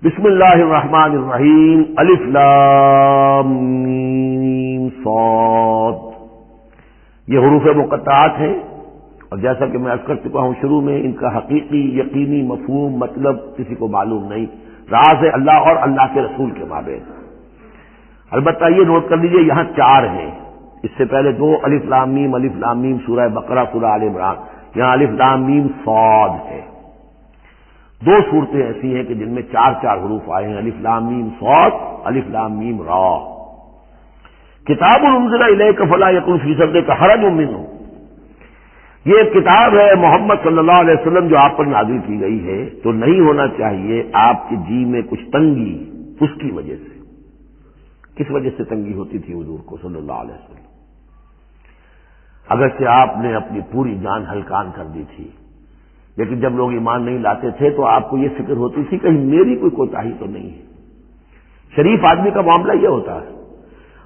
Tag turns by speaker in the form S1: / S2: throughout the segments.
S1: بسم اللہ الرحمن الرحیم الف لام میم صاد. یہ حروف مقطعات ہیں، اور جیسا کہ میں عرض کر چکا ہوں شروع میں، ان کا حقیقی یقینی مفہوم مطلب کسی کو معلوم نہیں، راز ہے اللہ اور اللہ کے رسول کے مابین. البتہ یہ نوٹ کر لیجئے یہاں چار ہیں، اس سے پہلے دو الف لام میم سورہ بقرہ سورہ آل عمران، یہاں الف لام میم صاد ہے. دو صورتیں ایسی ہیں کہ جن میں چار چار حروف آئے ہیں، الف لام میم صاد، الف لام میم را. کتاب انزل الیک فلا یکن فی صدرک حرج منہ، یہ ایک کتاب ہے محمد صلی اللہ علیہ وسلم جو آپ پر نازل کی گئی ہے، تو نہیں ہونا چاہیے آپ کے جی میں کچھ تنگی اس کی وجہ سے. کس وجہ سے تنگی ہوتی تھی حضور کو صلی اللہ علیہ وسلم؟ اگرچہ آپ نے اپنی پوری جان ہلکان کر دی تھی، لیکن جب لوگ ایمان نہیں لاتے تھے تو آپ کو یہ فکر ہوتی تھی کہیں میری کوئی کوتاہی تو نہیں ہے. شریف آدمی کا معاملہ یہ ہوتا ہے.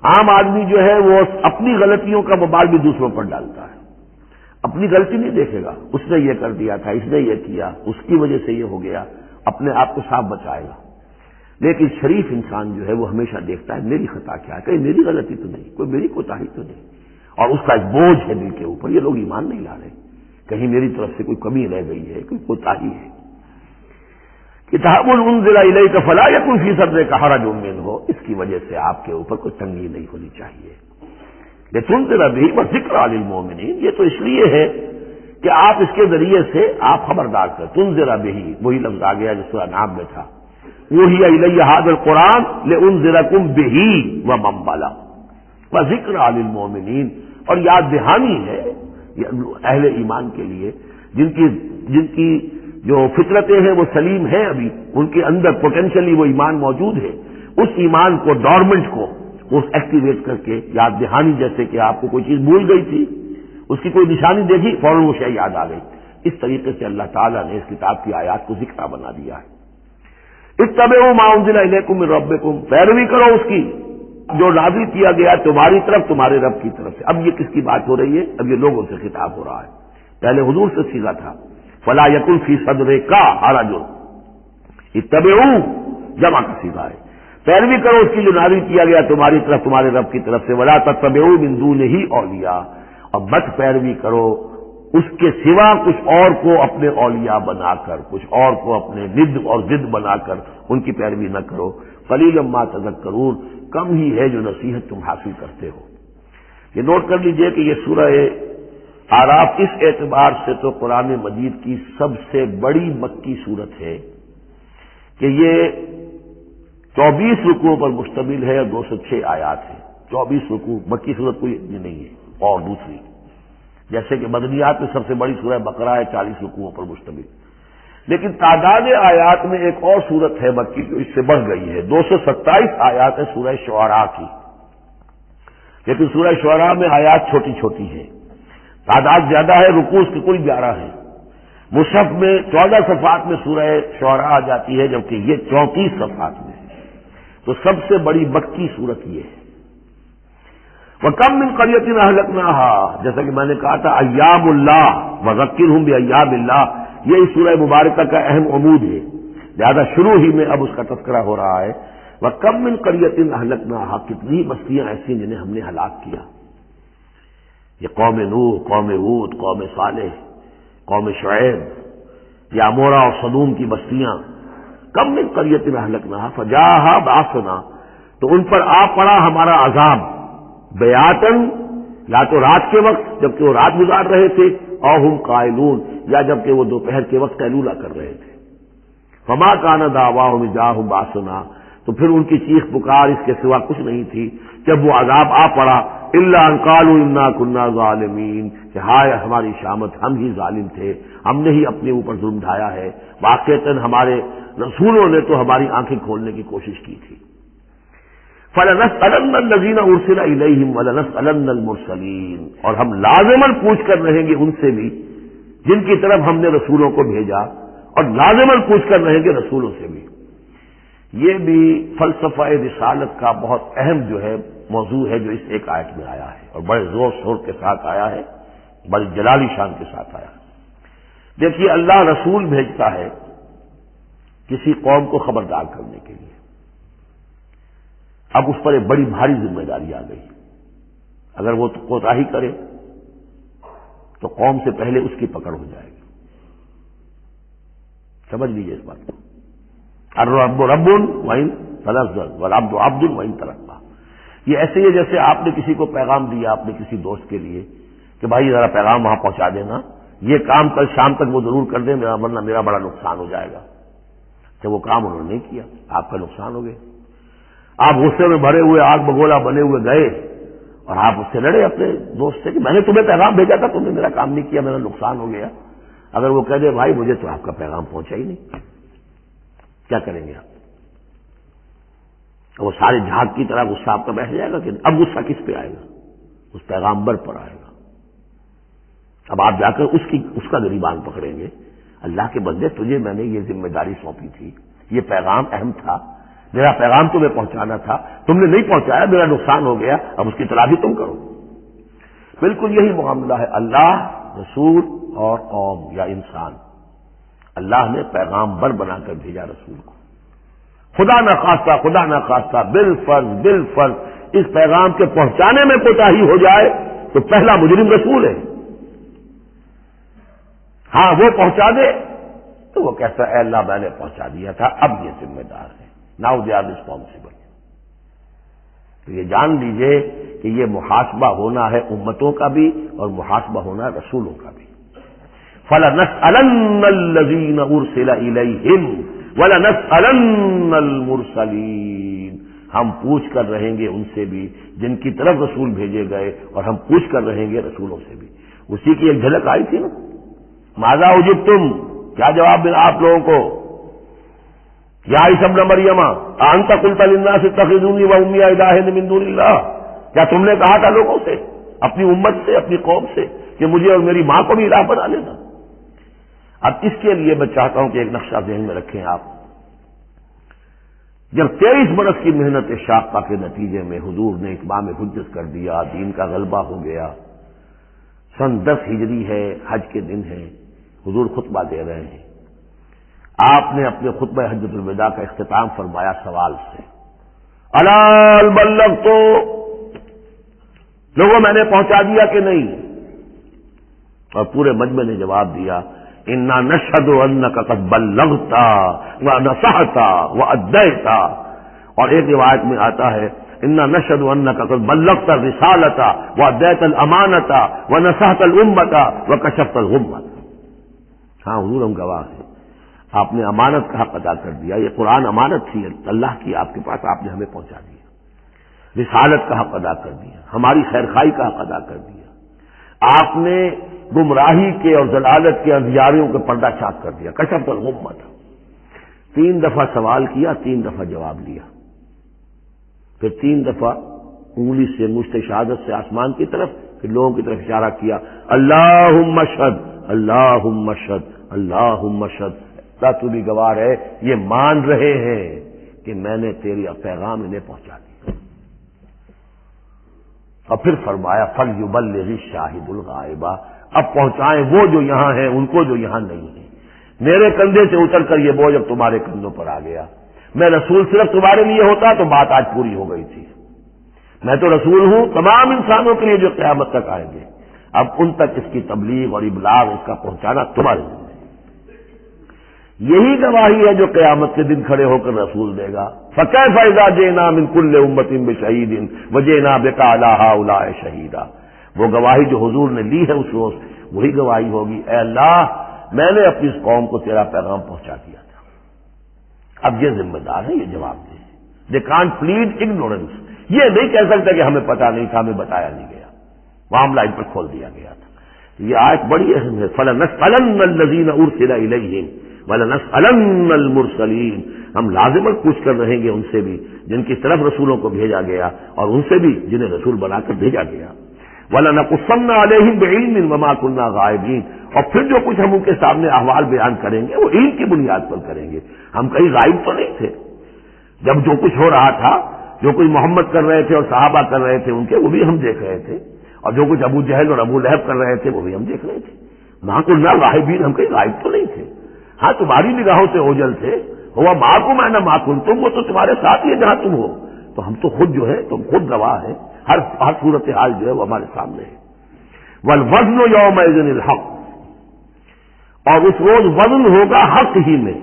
S1: عام آدمی جو ہے وہ اپنی غلطیوں کا وبال بھی دوسروں پر ڈالتا ہے، اپنی غلطی نہیں دیکھے گا، اس نے یہ کر دیا تھا، اس نے یہ کیا، اس کی وجہ سے یہ ہو گیا، اپنے آپ کو صاف بچائے گا. لیکن شریف انسان جو ہے وہ ہمیشہ دیکھتا ہے میری خطا کیا ہے، کہیں میری غلطی تو نہیں، کوئی میری کوتاہی تو نہیں. اور اس کا ایک بوجھ ہے دل کے اوپر، یہ لوگ ایمان نہیں لا رہے، کہیں میری طرف سے کوئی کمی رہ گئی ہے، کوئی کوتاہی ہے. کتاب انزل الیک فلا یکن فی صدرک حرج منہ، اس کی وجہ سے آپ کے اوپر کوئی تنگی نہیں ہونی چاہیے. لتنذر بہ وذکریٰ للمؤمنین، یہ تو اس لیے ہے کہ آپ اس کے ذریعے سے آپ خبردار کریں. تنذر بہ، وہی لفظ آ گیا جو سورہ نام میں تھا، اوحی الی ھذا القرآن لانذرکم بہ ومن بلغ وذکریٰ للمؤمنین، اور یاد دہانی ہے اہل ایمان کے لیے جن کی جو فطرتیں ہیں وہ سلیم ہیں، ابھی ان کے اندر پوٹینشلی وہ ایمان موجود ہے. اس ایمان کو، ڈورمنٹ کو وہ ایکٹیویٹ کر کے یاد دہانی، جیسے کہ آپ کو کوئی چیز بھول گئی تھی، اس کی کوئی نشانی دیکھی فوراً وہ شے یاد آ گئی. اس طریقے سے اللہ تعالیٰ نے اس کتاب کی آیات کو ذکر بنا دیا ہے. اتبعوا ما انزل الیکم من ربکم، پیروی کرو اس کی جو نازل کیا گیا تمہاری طرف تمہارے رب کی طرف سے. اب یہ کس کی بات ہو رہی ہے؟ اب یہ لوگوں سے خطاب ہو رہا ہے. پہلے حضور سے سیدھا تھا، فلا یکن فی صدرک حرج، اتبعوا جمع کا سیدھا ہے، پیروی کرو اس کی جو نازل کیا گیا تمہاری طرف تمہارے رب کی طرف سے. ولا تتبعوا من دونہ اولیاء، اور مت پیروی کرو اس کے سوا کچھ اور کو اپنے اولیاء بنا کر، کچھ اور کو اپنے ند اور ضد بنا کر ان کی پیروی نہ کرو. قلیلا ما تذکرون، کم ہی ہے جو نصیحت تم حاصل کرتے ہو. یہ نوٹ کر لیجئے کہ یہ سورہ اعراف اس اعتبار سے تو قرآن مجید کی سب سے بڑی مکی سورت ہے کہ یہ 24 رکوعوں پر مشتمل ہے اور 206 آیات ہیں. 24 رکوع، مکی سورت کوئی نہیں ہے. اور دوسری جیسے کہ مدنیات میں سب سے بڑی سورہ بقرہ ہے، 40 رکوعوں پر مشتمل. لیکن تعداد آیات میں ایک اور سورت ہے مکی جو اس سے بڑھ گئی ہے، 227 آیات ہے سورہ شعراء کی. لیکن سورہ شعراء میں آیات چھوٹی چھوٹی ہیں، تعداد زیادہ ہے، رکوع اس کے کل 11 ہیں. مصحف میں 14 صفحات میں سورہ شعراء آ جاتی ہے، جبکہ یہ 34 صفحات میں ہے. تو سب سے بڑی مکی سورت یہ ہے. وَكَمْ مِنْ قَرْيَةٍ أَهْلَكْنَاهَا، جیسا کہ میں نے کہا تھا ایام اللہ وذکرہم بایام اللہ، یہ اس سورہ مبارکہ کا اہم عمود ہے، لہذا شروع ہی میں اب اس کا تذکرہ ہو رہا ہے. وَكَمْ مِنْ قَرْيَةٍ أَهْلَكْنَاهَا، کتنی بستیاں ایسی ہیں جنہیں ہم نے ہلاک کیا. یہ قوم نوح، قوم ہود، قوم صالح، قوم شعیب، یا عمورہ اور صدوم کی بستیاں. کم من قریۃ اہلکناہا فجاءہا بأسنا، تو ان پر آ پڑا ہمارا عذاب، بیاتن، یا تو رات کے وقت جبکہ وہ رات گزار رہے تھے، اور ہم قائلون، یا جبکہ وہ دوپہر کے وقت قیلولہ کر رہے تھے. فما کان دعواہم اذ جاءہم بأسنا، تو پھر ان کی چیخ پکار اس کے سوا کچھ نہیں تھی جب وہ عذاب آ پڑا، الا ان قالوا انا كنا ظالمین، کہ ہائے ہماری شامت، ہم ہی ظالم تھے، ہم نے ہی اپنے اوپر ظلم ڈھایا ہے. واقعتاً ہمارے رسولوں نے تو ہماری آنکھیں کھولنے کی کوشش کی تھی. فَلَنَسْأَلَنَّ الَّذِينَ أُرْسِلَ إِلَيْهِمْ وَلَنَسْأَلَنَّ الْمُرْسَلِينَ، اور ہم لازماً پوچھ کر رہیں گے ان سے بھی جن کی طرف ہم نے رسولوں کو بھیجا، اور لازماً پوچھ کر رہیں گے رسولوں سے بھی. یہ بھی فلسفہ رسالت کا بہت اہم جو ہے موضوع ہے جو اس ایک آیت میں آیا ہے، اور بڑے زور شور کے ساتھ آیا ہے، بڑی جلالی شان کے ساتھ آیا ہے. دیکھیے اللہ رسول بھیجتا ہے کسی قوم کو خبردار کرنے کے لیے۔ اب اس پر ایک بڑی بھاری ذمہ داری آ گئی، اگر وہ کوتاہی کرے تو قوم سے پہلے اس کی پکڑ ہو جائے گی۔ سمجھ لیجیے اس بات کو۔ الرب رب وإن تلذذ والعبد عبد وإن ترقى۔ یہ ایسے ہی جیسے آپ نے کسی کو پیغام دیا اپنے کسی دوست کے لیے کہ بھائی ذرا پیغام وہاں پہنچا دینا، یہ کام کل شام تک وہ ضرور کر دیں ورنہ میرا بڑا نقصان ہو جائے گا۔ تو وہ کام انہوں نے نہیں کیا، آپ کا نقصان ہو گیا۔ آپ غصے میں بھرے ہوئے آگ بگولا بنے ہوئے گئے اور آپ اس سے لڑے اپنے دوست سے کہ میں نے تمہیں پیغام بھیجا تھا، تم نے میرا کام نہیں کیا، میرا نقصان ہو گیا۔ اگر وہ کہہ دے بھائی مجھے تو آپ کا پیغام پہنچا ہی نہیں، کیا کریں گے آپ؟ وہ سارے جھاگ کی طرح غصہ آپ کا بیٹھ جائے گا کہ اب غصہ کس پہ آئے گا؟ اس پیغامبر پر آئے گا۔ اب آپ جا کر اس کا گریبان پکڑیں گے، اللہ کے بندے تجھے میں نے یہ ذمہ داری سونپی تھی، یہ پیغام اہم تھا، میرا پیغام تمہیں پہنچانا تھا، تم نے نہیں پہنچایا، میرا نقصان ہو گیا، اب اس کی تلافی تم کرو۔ بالکل یہی معاملہ ہے اللہ، رسول اور قوم یا انسان۔ اللہ نے پیغامبر بنا کر بھیجا رسول کو، خدا نہ خواستہ بالفرض اس پیغام کے پہنچانے میں کوتاہی ہو جائے تو پہلا مجرم رسول ہے۔ ہاں وہ پہنچا دے تو وہ کہتا ہے اے اللہ میں نے پہنچا دیا تھا، اب یہ ذمہ دار ہے، ناؤ دے آر ریسپانسبل۔ تو یہ جان لیجئے کہ یہ محاسبہ ہونا ہے امتوں کا بھی اور محاسبہ ہونا ہے رسولوں کا بھی۔ فَلَنَسْأَلَنَّ الَّذِينَ أُرْسِلَ إِلَيْهِمْ وَلَنَسْأَلَنَّ الْمُرْسَلِينَ۔ ہم پوچھ کر رہیں گے ان سے بھی جن کی طرف رسول بھیجے گئے، اور ہم پوچھ کر رہیں گے رسولوں سے بھی۔ اسی کی ایک جھلک آئی تھی نا، ماذا اجبتم، کیا جواب ملا آپ لوگوں کو؟ یا عیسی ابن مریم انت قلت للناس اتخذونی وامي الہین من دون اللہ، کیا تم نے کہا تھا لوگوں سے، اپنی امت سے، اپنی قوم سے کہ مجھے اور میری ماں کو بھی الہ بنا لینا؟ اب اس کے لیے میں چاہتا ہوں کہ ایک نقشہ ذہن میں رکھیں آپ۔ جب 23 برس کی محنت شاقہ کے نتیجے میں حضور نے اتمام حجت کر دیا، دین کا غلبہ ہو گیا، سن 10 ہجری ہے، حج کے دن ہے، حضور خطبہ دے رہے ہیں، آپ نے اپنے خطبہ حجۃ الوداع کا اختتام فرمایا سوال سے، الا هل بلغت، لوگوں میں نے پہنچا دیا کہ نہیں؟ اور پورے مجمع نے جواب دیا انا نشهد انك قد بلغت ونصحت واديت، اور ایک روایت میں آتا ہے انا نشهد انك قد بلغت الرسالة واديت الامانة ونصحت الامة وكشفت الغمة۔ ہاں حضور ہم گواہ ہیں، آپ نے امانت کا حق ادا کر دیا، یہ قرآن امانت تھی اللہ کی آپ کے پاس، آپ نے ہمیں پہنچا دیا، رسالت کا حق ادا کر دیا، ہماری خیرخواہی کا حق ادا کر دیا، آپ نے گمراہی کے اور ضلالت کے اندھیاریوں کے پردہ چاک کر دیا، کشفت الغمہ۔ 3 دفعہ سوال کیا، 3 دفعہ جواب لیا، پھر 3 دفعہ انگلی سے مشت شہادت سے آسمان کی طرف، پھر لوگوں کی طرف اشارہ کیا، اللہم اشہد اللہم اشہد اللہم اشہد، اللہ تو بھی گواہ ہے یہ مان رہے ہیں کہ میں نے تیری پیغام انہیں پہنچا دیا۔ اور پھر فرمایا فَلْيُبَلِّغِ الشَّاهِدُ الْغَائِبَ، اب پہنچائیں وہ جو یہاں ہیں ان کو جو یہاں نہیں ہیں۔ میرے کندھے سے اتر کر یہ بوجھ اب تمہارے کندھوں پر آ گیا، میں رسول صرف تمہارے لیے ہوتا تو بات آج پوری ہو گئی تھی، میں تو رسول ہوں تمام انسانوں کے لیے جو قیامت تک آئیں گے، اب ان تک اس کی تبلیغ اور ابلاغ، اس کا پہنچانا تمہارے لیے۔ یہی گواہی ہے جو قیامت کے دن کھڑے ہو کر رسول دے گا، فَكَيْفَ إِذَا جِئْنَا مِنْ كُلِّ أُمَّةٍ بِشَهِيدٍ وَجِئْنَا بِكَ عَلَىٰ هَٰؤُلَاءِ شَهِيدًا۔ وہ گواہی جو حضور نے لی ہے اس روز، وہی گواہی ہوگی، اے اللہ میں نے اپنی اس قوم کو تیرا پیغام پہنچا دیا تھا، اب یہ ذمہ دار ہے، یہ جواب دے۔ دے کانٹ پلیڈ اگنورنس، یہ نہیں کہہ سکتا کہ ہمیں پتا نہیں تھا، ہمیں بتایا نہیں گیا، معاملہ ان پر کھول دیا گیا تھا۔ یہ آیت بڑی اہم ہے، فَلَنَسْأَلَنَّ الَّذِينَ أُرْسِلَ إِلَيْهِمْ وَلَنَسْأَلَنَّ الْمُرْسَلِينَ، ہم لازماً پوچھ کر رہیں گے ان سے بھی جن کی طرف رسولوں کو بھیجا گیا، اور ان سے بھی جنہیں رسول بنا کر بھیجا گیا۔ وَلَنَقُصَّنَّ عَلَيْهِمْ بِعِلْمٍ وَمَا كُنَّا غَائِبِينَ، اور پھر جو کچھ ہم ان کے سامنے احوال بیان کریں گے وہ علم کی بنیاد پر کریں گے، ہم کہیں غائب تو نہیں تھے۔ جب جو کچھ ہو رہا تھا، جو کچھ محمد کر رہے تھے اور صحابہ کر رہے تھے ان کے، وہ بھی ہم دیکھ رہے تھے، اور جو کچھ ابو جہل اور ابو لہب کر رہے تھے وہ بھی ہم دیکھ رہے تھے۔ وہاں كُنَّا غَائِبِينَ، ہم کہیں غائب تو نہیں تھے، ہاں تمہاری نگاہوں سے اوجھل تھے، ہوا معکم اینا ما کنتم، وہ تو تمہارے ساتھ ہی ہے جہاں تم ہو. تو ہم تو خود جو ہے تم خود گواہ ہیں، ہر صورتحال جو ہے وہ ہمارے سامنے ہے. والوزن یومئذ الحق، اور اس روز وزن ہوگا حق ہی میں.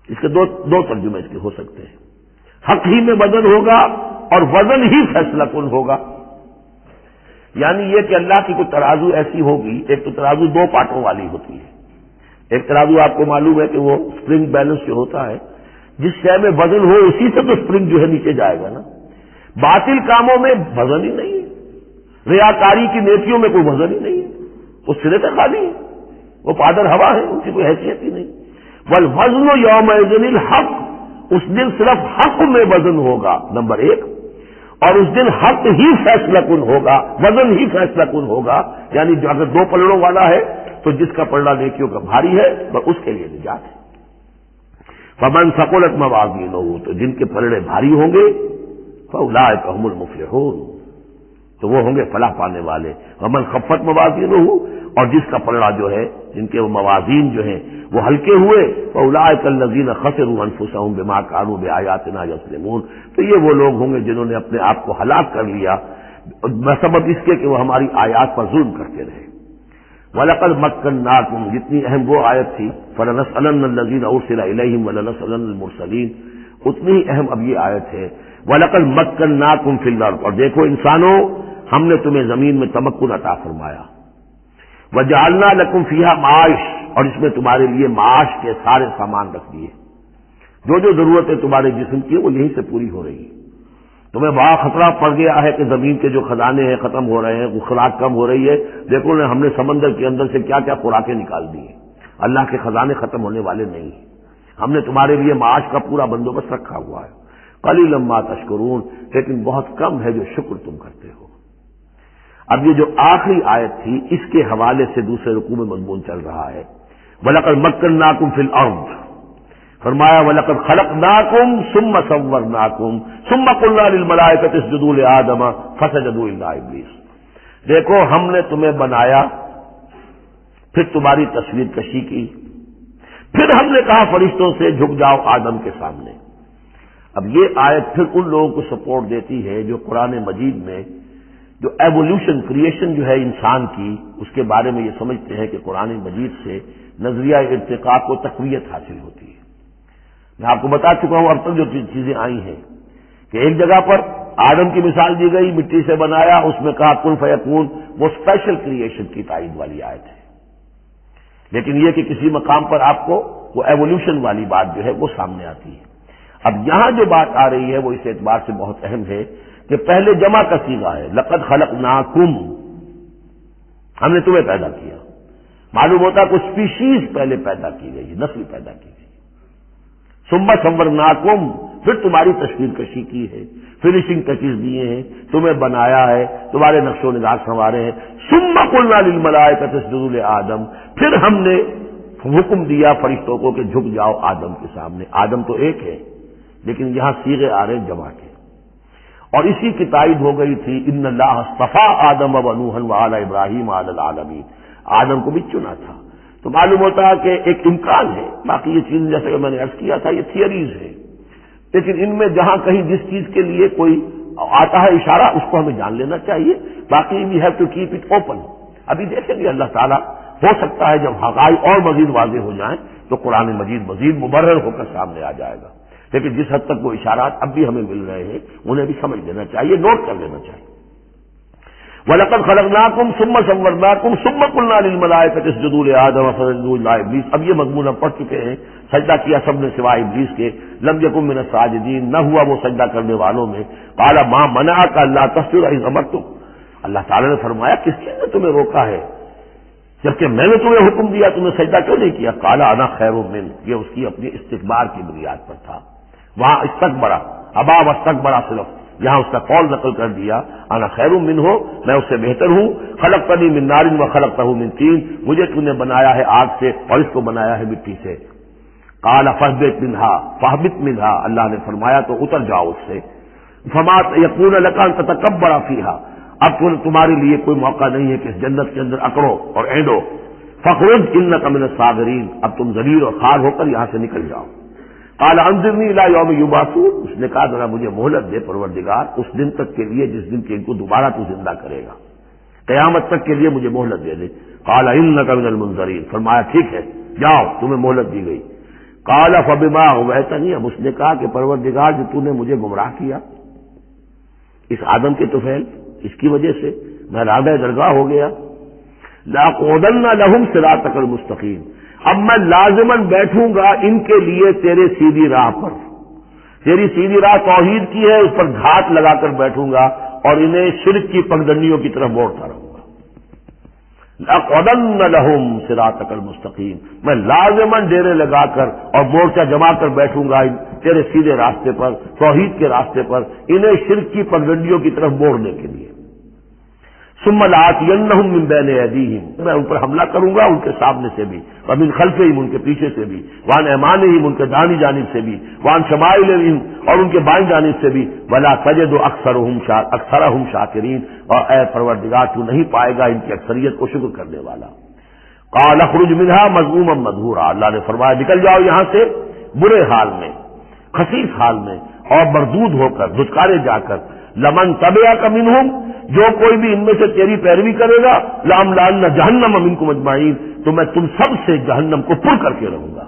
S1: اس کے دو ترجمے اس کے ہو سکتے ہیں. حق ہی میں وزن ہوگا اور وزن ہی فیصلہ کن ہوگا. یعنی یہ کہ اللہ کی کوئی ترازو ایسی ہوگی، ایک تو ترازو دو پارٹوں والی ہوتی ہے. ایک ترازو آپ کو معلوم ہے کہ وہ اسپرنگ بیلنس جو ہوتا ہے، جس شے میں وزن ہو اسی سے تو اسپرنگ جو ہے نیچے جائے گا نا. باطل کاموں میں وزن ہی نہیں ہے، ریاکاری کی نیکیوں میں کوئی وزن ہی نہیں ہے، وہ سرے سے خالی ہے، وہ پادر ہوا ہے، ان کی کوئی حیثیت ہی نہیں. والوزن یومئذ الحق، اس دن صرف حق میں وزن ہوگا نمبر ایک، اور اس دن حق ہی فیصلہ کن ہوگا، وزن ہی فیصلہ کن ہوگا. یعنی جو اگر دو پلڑوں والا ہے تو جس کا پلڑا نیکیوں کا بھاری ہے وہ اس کے لیے نجات ہے. فمن ثقلت موازینہ، تو جن کے پلڑے بھاری ہوں گے فاولئک هم المفلحون، تو وہ ہوں گے فلاح پانے والے. ومن خفت موازینہ، اور جس کا پلڑا جو ہے، جن کے موازین جو ہیں وہ ہلکے ہوئے، فاولئک الذین خسروا انفسهم بما كانوا بآیاتنا یظلمون، تو یہ وہ لوگ ہوں گے جنہوں نے اپنے آپ کو ہلاک کر لیا بسبب اس کے کہ وہ ہماری آیات پر ظلم کرتے رہے. وَلَقَدْ مَكَّنَّاكُمْ، جتنی اہم وہ آیت تھی، فَلَنَسْأَلَنَّ الَّذِينَ أُرْسِلَ إِلَيْهِمْ وَلَنَسْأَلَنَّ الْمُرْسَلِينَ، اتنی ہی اہم اب یہ آیت ہے. وَلَقَدْ مَكَّنَّاكُمْ فِي الْأَرْضِ، اور دیکھو انسانوں، ہم نے تمہیں زمین میں تمکن عطا فرمایا. وَجَعَلْنَا لَكُمْ فِيهَا مَعَاشٍ، اور اس میں تمہارے لیے معاش کے سارے سامان رکھ دیے. جو ضرورتیں تمہارے جسم کی وہ یہیں سے پوری ہو رہی ہیں. تمہیں بڑا خطرہ پڑ گیا ہے کہ زمین کے جو خزانے ہیں ختم ہو رہے ہیں، خوراک کم ہو رہی ہے. دیکھو نا، ہم نے سمندر کے اندر سے کیا کیا خوراکیں نکال دی ہیں. اللہ کے خزانے ختم ہونے والے نہیں ہیں. ہم نے تمہارے لیے معاش کا پورا بندوبست رکھا ہوا ہے. قلیلا ما تشکرون، لیکن بہت کم ہے جو شکر تم کرتے ہو. اب یہ جو آخری آیت تھی، اس کے حوالے سے دوسرے رکوع میں مضمون چل رہا ہے. وَلَقَدْ مَكَّنَّاكُمْ فِي الْأَرْضِ، فرمایا وَلَقَدْ خَلَقْنَاكُمْ ثُمَّ صَوَّرْنَاكُمْ ثُمَّ قُلْنَا لِلْمَلَائِكَةِ اسْجُدُوا لِآدَمَ فَسَجَدُوا إِلَّا إِبْلِيسَ. دیکھو ہم نے تمہیں بنایا، پھر تمہاری تصویر کشی کی، پھر ہم نے کہا فرشتوں سے جھک جاؤ آدم کے سامنے. اب یہ آیت پھر ان لوگوں کو سپورٹ دیتی ہے جو قرآن مجید میں جو ایوولوشن، کریشن جو ہے انسان کی، اس کے بارے میں یہ سمجھتے ہیں کہ قرآن مجید سے نظریہ ارتقاء کو تقویت حاصل ہوتی ہے. میں آپ کو بتا چکا ہوں اب تک جو چیزیں آئی ہیں کہ ایک جگہ پر آدم کی مثال دی گئی، مٹی سے بنایا، اس میں کہا کن فیکون، وہ اسپیشل کریشن کی تائید والی آیت ہے. لیکن یہ کہ کسی مقام پر آپ کو وہ ایوولوشن والی بات جو ہے وہ سامنے آتی ہے. اب یہاں جو بات آ رہی ہے وہ اس اعتبار سے بہت اہم ہے کہ پہلے جمع کا صیغہ ہے، لقد خلقناکم، ہم نے تمہیں پیدا کیا. معلوم ہوتا ہے کچھ اسپیشیز پہلے پیدا کی گئی، نسل پیدا کی گئی. ثم صورناکم، پھر تمہاری تصویر کشی کی ہے، فنیشنگ ٹچز دیے ہیں، تمہیں بنایا ہے، تمہارے نقش و نگار سنوارے ہیں. ثم قلنا للملائکۃ اسجدوا لآدم، پھر ہم نے حکم دیا فرشتوں کو کہ جھک جاؤ آدم کے سامنے. آدم تو ایک ہے لیکن یہاں صیغے آ رہے ہیں جمع کے. اور اسی کی تائید ہو گئی تھی ان اللہ اصطفیٰ آدم و نوحا وآل ابراہیم علی العالمین، آدم کو بھی چنا تھا. تو معلوم ہوتا ہے کہ ایک امکان ہے. باقی یہ چیز جیسے کہ میں نے عرض کیا تھا یہ تھیوریز ہیں، لیکن ان میں جہاں کہیں جس چیز کے لیے کوئی آتا ہے اشارہ اس کو ہمیں جان لینا چاہیے. باقی we have to keep it open. ابھی دیکھیں گے اللہ تعالیٰ، ہو سکتا ہے جب حقائق اور مزید واضح ہو جائیں تو قرآن مجید مزید مبرر ہو کر سامنے آ جائے گا. لیکن جس حد تک وہ اشارات اب بھی ہمیں مل رہے ہیں انہیں بھی سمجھ لینا چاہیے، نوٹ کر لینا چاہیے. وَلَقَدْ خَلَقْنَاكُمْ ثُمَّ صَوَّرْنَاكُمْ ثُمَّ قُلْنَا لِلْمَلَائِكَةِ اسْجُدُوا لِآدَمَ فَسَجَدُوا إِلَّا إِبْلِيسَ. اب یہ مضمون ہم پڑھ چکے ہیں. سجدہ کیا سب نے سوائے ابلیس کے. لم یکن من الساجدین، نہ ہوا وہ سجدہ کرنے والوں میں. قَالَ مَا مَنَعَكَ أَلَّا تَسْجُدَ إِذْ أَمَرْتُكَ، اللہ تعالیٰ نے فرمایا کس چیز نے تمہیں روکا ہے جبکہ میں نے تمہیں حکم دیا، تمہیں سجدہ کیوں نہیں کیا؟ قَالَ أَنَا خَيْرٌ مِّنْهُ، یہ اس کی اپنی استکبار کی بنیاد پر تھا. وہاں استکبرا، ابا واستکبرا، صرف یہاں اس کا قول نقل کر دیا انا خیر منہ، میں اس سے بہتر ہوں. خلقتنی من نار وخلقتہ من طین، مجھے تو نے بنایا ہے آگ سے اور اس کو بنایا ہے مٹی سے. قال فاہبط منہا، اللہ نے فرمایا تو اتر جاؤ اس سے. فما یکون لک ان تتکبر فیہا، اب تمہارے لیے کوئی موقع نہیں ہے کہ اس جنت کے اندر اکڑو اور اینڈو. فخرج انک من الصاغرین، اب تم ذلیل اور خوار ہو کر یہاں سے نکل جاؤ۔ قال انظرنی الی یوم یبعثون، اس نے کہا ذرا مجھے مہلت دے پروردگار اس دن تک کے لیے جس دن کے ان کو دوبارہ تو زندہ کرے گا، قیامت تک کے لیے مجھے مہلت دے دے۔ قال انک من المنظرین، فرمایا ٹھیک ہے جاؤ تمہیں مہلت دی گئی۔ قال فبما اغویتنی، اب اس نے کہا کہ پروردگار جو تو نے مجھے گمراہ کیا اس آدم کے طفیل، اس کی وجہ سے میں راغب درگاہ ہو گیا، لاقعدن لہم صراطک المستقیم، اب میں لازماً بیٹھوں گا ان کے لیے تیرے سیدھی راہ پر، تیری سیدھی راہ توحید کی ہے، اس پر گھات لگا کر بیٹھوں گا اور انہیں شرک کی پگڈنڈیوں کی طرف موڑتا رہوں گا۔ لاقعدن لہم صراطک المستقیم، میں لازماً ڈیرے لگا کر اور مورچہ جما کر بیٹھوں گا تیرے سیدھے راستے پر، توحید کے راستے پر، انہیں شرک کی پگڈنڈیوں کی طرف موڑنے کے لیے۔ ثم لآتینہم من بین ایدیہم، میں ان پر حملہ کروں گا ان کے سامنے سے بھی، ومن خلفہم ان کے پیچھے سے بھی، وعن ایمانہم ان کے دانی جانب سے بھی، وعن شمائلہم اور ان کے بائیں جانب سے بھی، ولا تجد اکثرہم شاکرین، اور اے پروردگار تو نہیں پائے گا ان کی اکثریت کو شکر کرنے والا۔ قال اخرج منہا مذموما مدحورا، اللہ نے فرمایا نکل جاؤ یہاں سے برے حال میں، خسیس حال میں اور مردود ہو کر، دھتکارے جا کر، لمن تبعک منہم، جو کوئی بھی ان میں سے تیری پیروی کرے گا، لأملأن جہنم منکم اجمعین، تو میں تم سب سے جہنم کو پر کر کے رہوں گا۔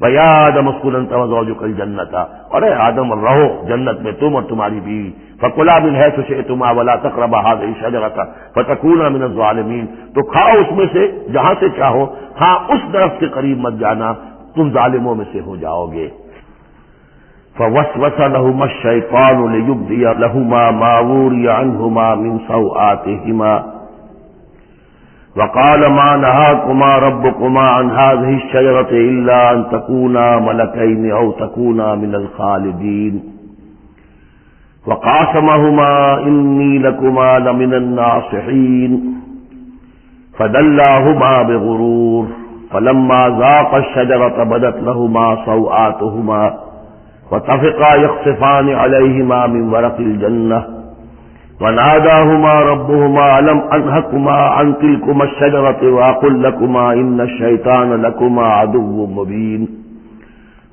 S1: وَيَا آدَمُ اسْكُنْ أَنْتَ وَزَوْجُكَ الْجَنَّةَ، اور اے آدم رہو جنت میں تم اور تمہاری بیوی، فَكُلَا مِنْ حَيْثُ شِئْتُمَا وَلَا تَقْرَبَا هَٰذِهِ الشَّجَرَةَ فَتَكُونَا مِنَ الظَّالِمِينَ، تو کھاؤ اس میں سے جہاں سے چاہو، ہاں اس درخت کے قریب مت جانا، تم ظالموں میں سے ہو جاؤ گے۔ فوسوس لهما الشيطان ليبدي لهما ما وري عنهما من سوآتهما وقال ما نهاكما ربكما عن هذه الشجرة إلا أن تكونا ملكين أو تكونا من الخالدين وقاسمهما إني لكما لمن الناصحين فدلاهما بغرور فلما ذاقا الشجرة بدت لهما سوآتهما وطفقا يخصفان عليهما من ورق الجنة وناداهما ربهما ألم أنهكما عن تلكما الشجرة وأقل لكما إن الشيطان لكما عدو مبين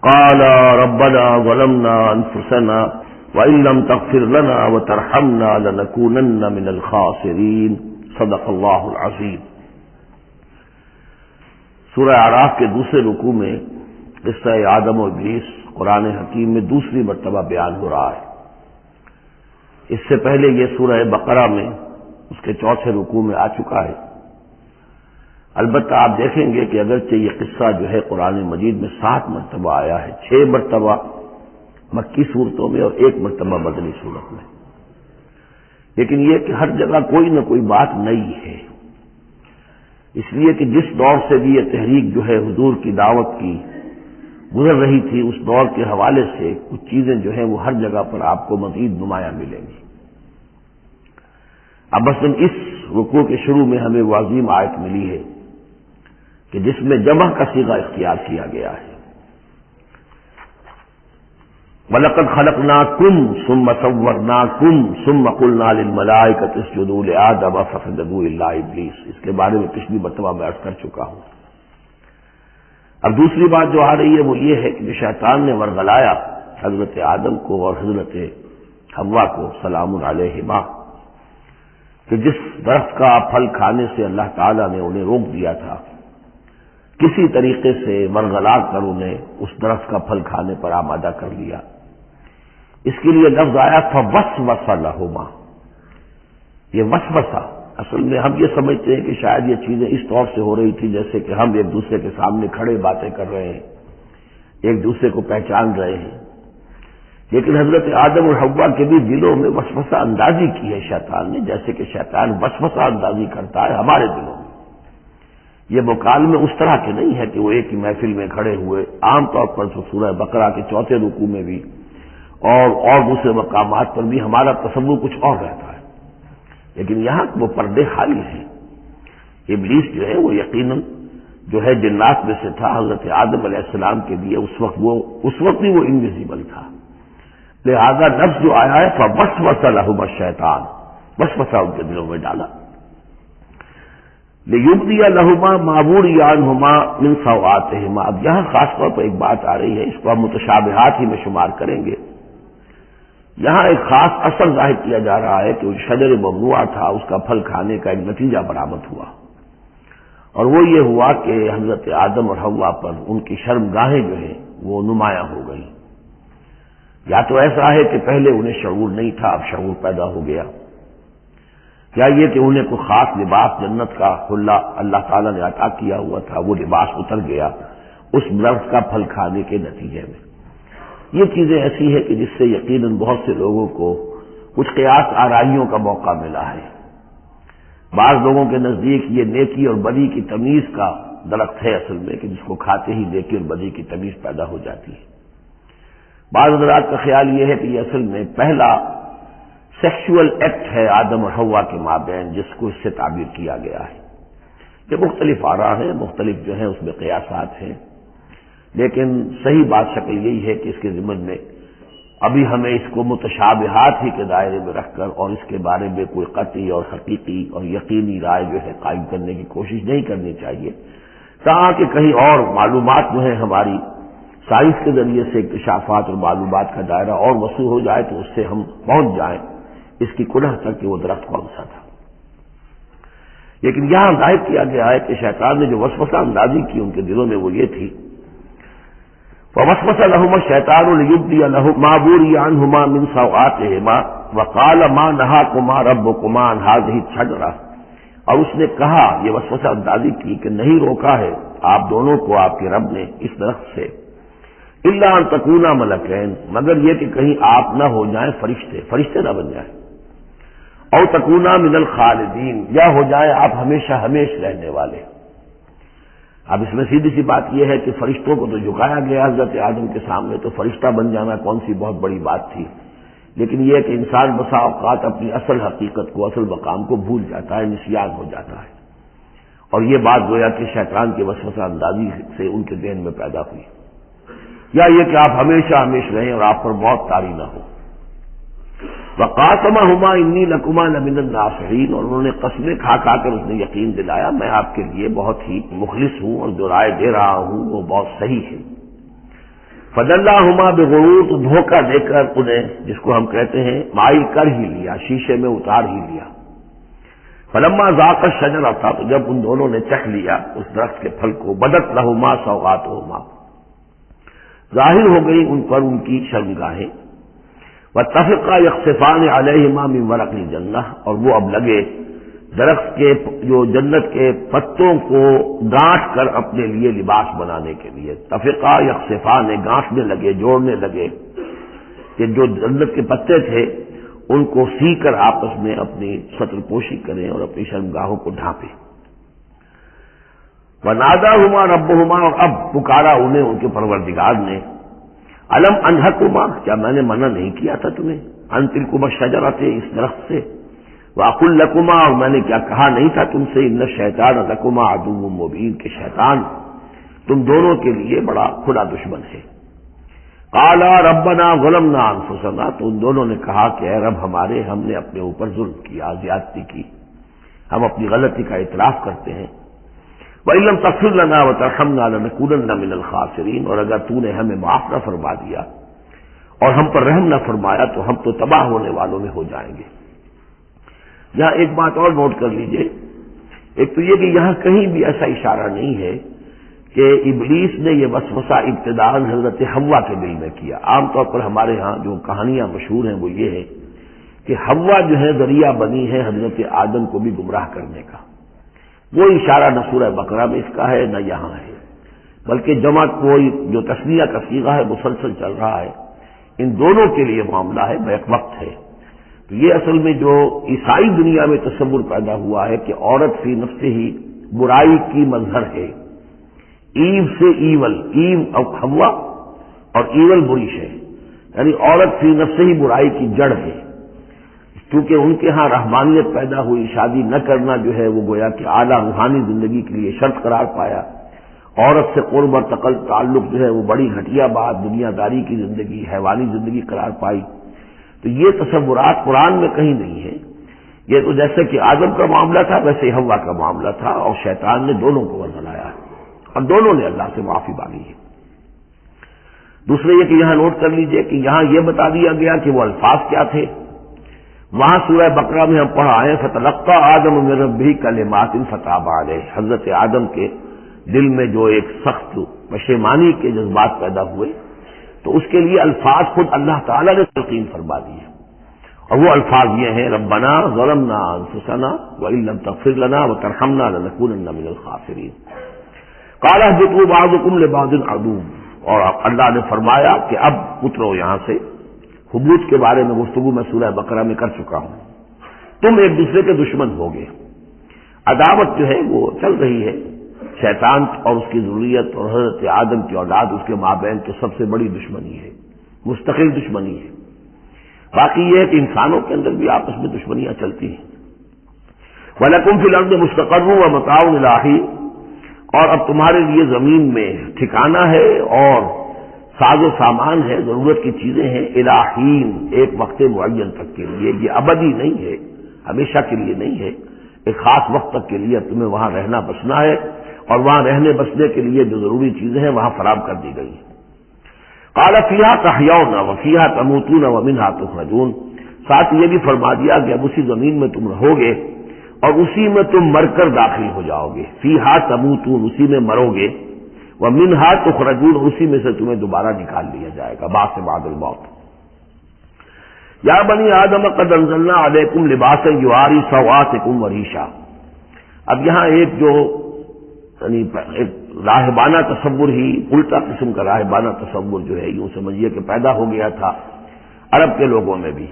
S1: قالا ربنا ظلمنا أنفسنا وإن لم تغفر لنا وترحمنا لنكونن من الخاسرين صدق الله العظيم۔ سورہ اعراف کے دوسرے رکوع میں قصہ آدم و ابلیس قرآن حکیم میں دوسری مرتبہ بیان ہو رہا ہے۔ اس سے پہلے یہ سورہ بقرہ میں اس کے چوتھے رکوع میں آ چکا ہے۔ البتہ آپ دیکھیں گے کہ اگرچہ یہ قصہ جو ہے قرآن مجید میں 7 مرتبہ آیا ہے، 6 مرتبہ مکی صورتوں میں اور 1 مرتبہ مدنی صورت میں، لیکن یہ کہ ہر جگہ کوئی نہ کوئی بات نئی ہے، اس لیے کہ جس دور سے بھی یہ تحریک جو ہے حضور کی دعوت کی گزر رہی تھی، اس دور کے حوالے سے کچھ چیزیں جو ہیں وہ ہر جگہ پر آپ کو مزید نمایاں ملیں گی۔ اب مثلا اس رکوع کے شروع میں ہمیں وہ عظیم آیت ملی ہے کہ جس میں جمع کا صیغہ اختیار کیا گیا ہے، وَلَقَدْ خَلَقْنَاكُمْ ثُمَّ صَوَّرْنَاكُمْ ثُمَّ قُلْنَا لِلْمَلَائِكَةِ اسْجُدُوا لِآدَمَ فَسَجَدُوا إِلَّا إِبْلِيسَ، اس کے بارے میں پچھلی مرتبہ میں عرض کر چکا ہوں۔ اب دوسری بات جو آ رہی ہے وہ یہ ہے کہ شیطان نے ورغلایا حضرت آدم کو اور حضرت حوا کو سلام علیہما کہ جس درخت کا پھل کھانے سے اللہ تعالیٰ نے انہیں روک دیا تھا، کسی طریقے سے ورغلا کر انہیں اس درخت کا پھل کھانے پر آمادہ کر لیا۔ اس کے لیے لفظ آیا فوسوس لہما، یہ وسوسہ اصل میں ہم یہ سمجھتے ہیں کہ شاید یہ چیزیں اس طور سے ہو رہی تھی جیسے کہ ہم ایک دوسرے کے سامنے کھڑے باتیں کر رہے ہیں، ایک دوسرے کو پہچان رہے ہیں، لیکن حضرت آدم اور حوا کے بھی دلوں میں وسوسہ اندازی کی ہے شیطان نے، جیسے کہ شیطان وسوسہ اندازی کرتا ہے ہمارے دلوں میں۔ یہ مکالمے اس طرح کے نہیں ہے کہ وہ ایک ہی محفل میں کھڑے ہوئے، عام طور پر سورہ بقرہ کے چوتھے رکوع میں بھی اور دوسرے مقامات پر بھی ہمارا تصور کچھ اور رہتا ہے، لیکن یہاں وہ پردے خالی ہیں۔ ابلیس جو ہے وہ یقیناً جو ہے جنات میں سے تھا، حضرت آدم علیہ السلام کے لیے اس وقت بھی وہ انویزیبل تھا، لہذا لفظ جو آیا ہے فوسوس لہما الشیطان، وسوسہ ان کے دلوں میں ڈالا۔ لیبدی لہما ما بوری عنہما من سوآتہما. اب یہاں خاص طور پر ایک بات آ رہی ہے، اس کو ہم متشابہات ہی میں شمار کریں گے. یہاں ایک خاص اثر ظاہر کیا جا رہا ہے کہ وہ شجر ممنوع تھا، اس کا پھل کھانے کا ایک نتیجہ برآمد ہوا، اور وہ یہ ہوا کہ حضرت آدم اور حوا پر ان کی شرمگاہیں جو ہیں وہ نمایاں ہو گئیں. یا تو ایسا ہے کہ پہلے انہیں شعور نہیں تھا، اب شعور پیدا ہو گیا، یا یہ کہ انہیں کوئی خاص لباس جنت کا کھلا اللہ تعالیٰ نے عطا کیا ہوا تھا، وہ لباس اتر گیا اس درخت کا پھل کھانے کے نتیجے میں. یہ چیزیں ایسی ہیں کہ جس سے یقیناً بہت سے لوگوں کو کچھ قیاس آرائیوں کا موقع ملا ہے. بعض لوگوں کے نزدیک یہ نیکی اور بدی کی تمیز کا درخت ہے اصل میں، کہ جس کو کھاتے ہی نیکی اور بدی کی تمیز پیدا ہو جاتی ہے. بعض حضرات کا خیال یہ ہے کہ یہ اصل میں پہلا سیکشول ایکٹ ہے آدم اور حوا کے مابین، جس کو اس سے تعبیر کیا گیا ہے. یہ مختلف آراء ہیں، مختلف جو ہیں اس میں قیاسات ہیں، لیکن صحیح بات شکل یہی ہے کہ اس کے ضمن میں ابھی ہمیں اس کو متشابہات ہی کے دائرے میں رکھ کر اور اس کے بارے میں کوئی قطعی اور حقیقی اور یقینی رائے جو ہے قائم کرنے کی کوشش نہیں کرنی چاہیے، تاکہ کہیں اور معلومات جو ہیں ہماری سائنس کے ذریعے سے اکتشافات اور معلومات کا دائرہ اور وسیع ہو جائے تو اس سے ہم پہنچ جائیں اس کی کنہ تک کہ وہ درخت کون سا تھا. لیکن یہاں ظاہر کیا گیا ہے کہ شیطان نے جو وسوسہ اندازی کی ان کے دلوں میں وہ یہ تھی، فوسوس لهما الشیطان لیبدی لهما ما بوری عنہما من سوآتہما وقال ما نہاکما ربکما عن هذه الشجرۃ. اور اس نے کہا، یہ وسوسہ اندازی کی کہ نہیں روکا ہے آپ دونوں کو آپ کے رب نے اس درخت سے، الا ان تکونا ملکین، مگر یہ کہ کہیں آپ نہ ہو جائیں فرشتے نہ بن جائیں، او تکونا من الخالدین، یا ہو جائیں آپ ہمیشہ رہنے والے. اب اس میں سیدھی سی بات یہ ہے کہ فرشتوں کو تو جھکایا گیا حضرت آدم کے سامنے، تو فرشتہ بن جانا کون سی بہت بڑی بات تھی. لیکن یہ کہ انسان بسا اوقات اپنی اصل حقیقت کو، اصل مقام کو بھول جاتا ہے، نسیان ہو جاتا ہے، اور یہ بات گویا کہ شیطان کے وسوسہ اندازی سے ان کے ذہن میں پیدا ہوئی. یا یہ کہ آپ ہمیشہ رہیں اور آپ پر موت طاری نہ ہو. وقاسمہما انی لکما لمن الناصحین، اور انہوں نے قسمیں کھا کر اس نے یقین دلایا میں آپ کے لیے بہت ہی مخلص ہوں اور جو رائے دے رہا ہوں وہ بہت صحیح ہے. فدلاہما بغرور، تو دھوکہ دے کر انہیں، جس کو ہم کہتے ہیں مائل کر ہی لیا، شیشے میں اتار ہی لیا. فلما ذاق الشجرۃ، تھا تو جب ان دونوں نے چکھ لیا اس درخت کے پھل کو، بدت لہما سوآتہما، ظاہر ہو گئی ان پر ان کی شرمگاہیں. واتفقا یخصفان علیہما من ورق الجنہ، اور وہ اب لگے درخت کے جو جنت کے پتوں کو گانٹھ کر اپنے لیے لباس بنانے کے لیے. تفقا یخصفان، گانٹھنے لگے، جوڑنے لگے کہ جو جنت کے پتے تھے ان کو سی کر آپس میں اپنی ستر پوشی کریں اور اپنی شرمگاہوں کو ڈھانپیں. وناداہما ربہما، اور اب پکارا انہیں ان کے پروردگار نے، الم انہکما، کیا میں نے منع نہیں کیا تھا تمہیں، ان تلکما الشجرۃ، اس درخت سے، واقل لکما، اور میں نے کیا کہا نہیں تھا تم سے، ان الشیطان لکما عدو مبین، کہ شیطان تم دونوں کے لیے بڑا کھلا دشمن ہے. قالا ربنا ظلمنا انفسنا، تو ان دونوں نے کہا کہ اے رب ہمارے، ہم نے اپنے اوپر ظلم کیا، زیادتی کی، ہم اپنی غلطی کا اعتراف کرتے ہیں. وَإِن لَّمْ تَغْفِرْ لَنَا وَتَرْحَمْنَا لَنَكُونَنَّ مِنَ الْخَاسِرِينَ، اور اگر تو نے ہمیں معاف نہ فرما دیا اور ہم پر رحم نہ فرمایا تو ہم تو تباہ ہونے والوں میں ہو جائیں گے. یہاں ایک بات اور نوٹ کر لیجئے، ایک تو یہ کہ یہاں کہیں بھی ایسا اشارہ نہیں ہے کہ ابلیس نے یہ وسوسہ ابتداءً حضرت حوا کے دل میں کیا. عام طور پر ہمارے ہاں جو کہانیاں مشہور ہیں وہ یہ ہے کہ حوا جو ہے ذریعہ بنی ہے حضرت آدم کو بھی گمراہ کرنے کا. وہ اشارہ نہ سورہ بقرہ میں اس کا ہے نہ یہاں ہے، بلکہ جمع کوئی جو تسنیہ کا صیغہ ہے مسلسل چل رہا ہے. ان دونوں کے لیے معاملہ ہے، بیک وقت ہے. تو یہ اصل میں جو عیسائی دنیا میں تصور پیدا ہوا ہے کہ عورت فی نفس ہی برائی کی مظہر ہے، ایو سے ایول، ایو اور حوا، اور ایول بری ہے، یعنی عورت فی نفس ہی برائی کی جڑ ہے. کیونکہ ان کے ہاں رحمانیت پیدا ہوئی، شادی نہ کرنا جو ہے وہ گویا کہ اعلیٰ روحانی زندگی کے لیے شرط قرار پایا. عورت سے قرب اور تعلق جو ہے وہ بڑی گھٹیا بات، دنیا داری کی زندگی، حیوانی زندگی قرار پائی. تو یہ تصورات قرآن میں کہیں نہیں ہے. یہ تو جیسے کہ آدم کا معاملہ تھا ویسے حوا کا معاملہ تھا، اور شیطان نے دونوں کو ورگلایا ہے اور دونوں نے اللہ سے معافی مانگی ہے۔ دوسرے یہ کہ یہاں نوٹ کر لیجئے کہ یہاں یہ بتا دیا گیا کہ وہ الفاظ کیا تھے۔ وہاں سورہ بقرہ میں ہم پڑھا ہے فتلقى آدم من ربہ کلمات فتاب علیہ، حضرت آدم کے دل میں جو ایک سخت پشیمانی کے جذبات پیدا ہوئے تو اس کے لیے الفاظ خود اللہ تعالیٰ نے تلقین فرما دیے، اور وہ الفاظ یہ ہیں ربنا ظلمنا انفسنا وان لم تغفر لنا وترحمنا لنکونن من الخاسرین قال اهبطوا بعضكم لبعض عدو، اور اللہ نے فرمایا کہ اب اترو یہاں سے۔ حبوط کے بارے میں گفتگو میں سورہ بقرہ میں کر چکا ہوں۔ تم ایک دوسرے کے دشمن ہوگے، عداوت جو ہے وہ چل رہی ہے، شیطان اور اس کی ذریت اور حضرت آدم کی اولاد اس کے مابین تو سب سے بڑی دشمنی ہے، مستقل دشمنی ہے۔ باقی یہ ہے کہ انسانوں کے اندر بھی آپس میں دشمنیاں چلتی ہیں۔ وَلَكُمْ فِي الْأَرْضِ مُسْتَقَرٌّ وَمَتَاعٌ إِلَىٰ حِينٍ، اور اب تمہارے لیے زمین میں ٹھکانہ ہے اور ساز و سامان ہے، ضرورت کی چیزیں ہیں، إِلَىٰ حِينٍ، ایک وقت معین تک کے لیے، یہ ابدی نہیں ہے، ہمیشہ کے لیے نہیں ہے، ایک خاص وقت تک کے لیے تمہیں وہاں رہنا بسنا ہے، اور وہاں رہنے بسنے کے لیے جو ضروری چیزیں ہیں وہاں فراہم کر دی گئی ہیں۔ قال فیہا تحیون وفیہا تموتون ومنہا تخرجون، ساتھ یہ بھی فرما دیا کہ اب اسی زمین میں تم رہو گے اور اسی میں تم مر کر داخل ہو جاؤ گے، فیہا تموتون، اسی میں مرو گے، ومنہا تخرجون، اسی میں سے تمہیں دوبارہ نکال لیا جائے گا بعد بعد الموت۔ یا بنی آدم قد انزلنا علیکم لباسا یواری سوآتکم وریشا، اب یہاں ایک جو یعنی ایک راہبانہ تصور ہی، الٹا قسم کا راہبانہ تصور جو ہے یوں سمجھیے کہ پیدا ہو گیا تھا عرب کے لوگوں میں بھی۔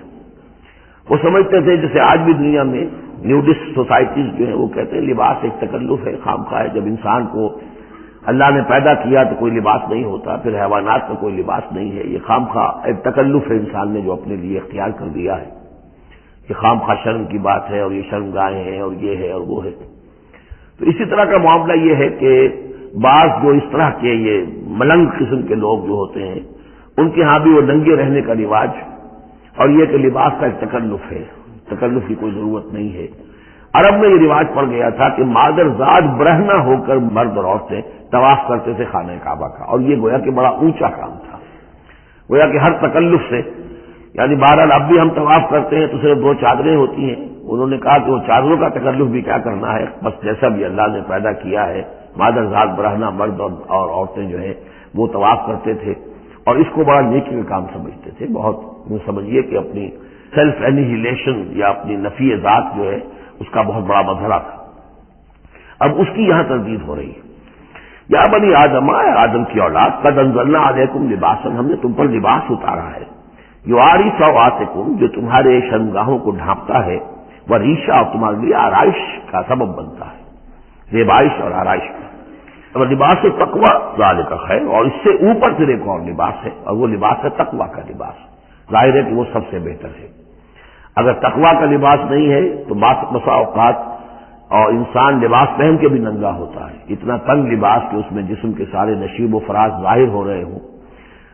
S1: وہ سمجھتے تھے جیسے آج بھی دنیا میں نیوڈسٹ سوسائٹیز جو ہیں وہ کہتے ہیں لباس ایک تکلف ہے، خامخواہ ہے، جب انسان کو اللہ نے پیدا کیا تو کوئی لباس نہیں ہوتا، پھر حیوانات کا کوئی لباس نہیں ہے، یہ خامخواہ ایک تکلف ہے انسان نے جو اپنے لیے اختیار کر دیا ہے، یہ خامخواہ شرم کی بات ہے، اور یہ شرمگاہیں ہیں اور یہ ہے اور وہ ہے۔ تو اسی طرح کا معاملہ یہ ہے کہ بعض جو اس طرح کے یہ ملنگ قسم کے لوگ جو ہوتے ہیں ان کے ہاں بھی وہ ننگے رہنے کا رواج، اور یہ کہ لباس کا ایک تکلف ہے، تکلف کی کوئی ضرورت نہیں ہے۔ عرب میں یہ رواج پڑ گیا تھا کہ مادرزاد برہنہ ہو کر مرد اور عورتیں طواف کرتے تھے خانہ کعبہ کا، اور یہ گویا کہ بڑا اونچا کام تھا، گویا کہ ہر تکلف سے، یعنی بہرحال اب بھی ہم طواف کرتے ہیں تو صرف دو چادریں ہوتی ہیں، انہوں نے کہا کہ وہ چادروں کا تکلف بھی کیا کرنا ہے، بس جیسا بھی اللہ نے پیدا کیا ہے مادرزاد برہنہ مرد اور عورتیں جو ہیں وہ طواف کرتے تھے، اور اس کو بڑا نیکی کا کام سمجھتے تھے، بہت سمجھیے کہ اپنی سیلف اینیہیلیشن یا اپنی نفی ذات جو ہے اس کا بہت بڑا مظہرہ تھا۔ اب اس کی یہاں تردید ہو رہی ہے، یا بنی آدم، آدم کی اولاد، قد انزلنا علیکم لباسا، ہم نے تم پر لباس اتارا ہے، یواری سوآتکم، جو تمہارے شرمگاہوں کو ڈھانپتا ہے، وریشا، اور تمہارے لیے آرائش کا سبب بنتا ہے، زیبائش اور آرائش کا، اور لباس تقوی ذالک خیر، اور اس سے اوپر پھر ایک اور لباس ہے، اور وہ لباس ہے تقوی کا لباس، ظاہر ہے کہ وہ سب سے بہتر ہے۔ اگر تقوی کا لباس نہیں ہے تو بسا اوقات اور انسان لباس پہن کے بھی ننگا ہوتا ہے، اتنا تنگ لباس کہ اس میں جسم کے سارے نشیب و فراز ظاہر ہو رہے ہوں،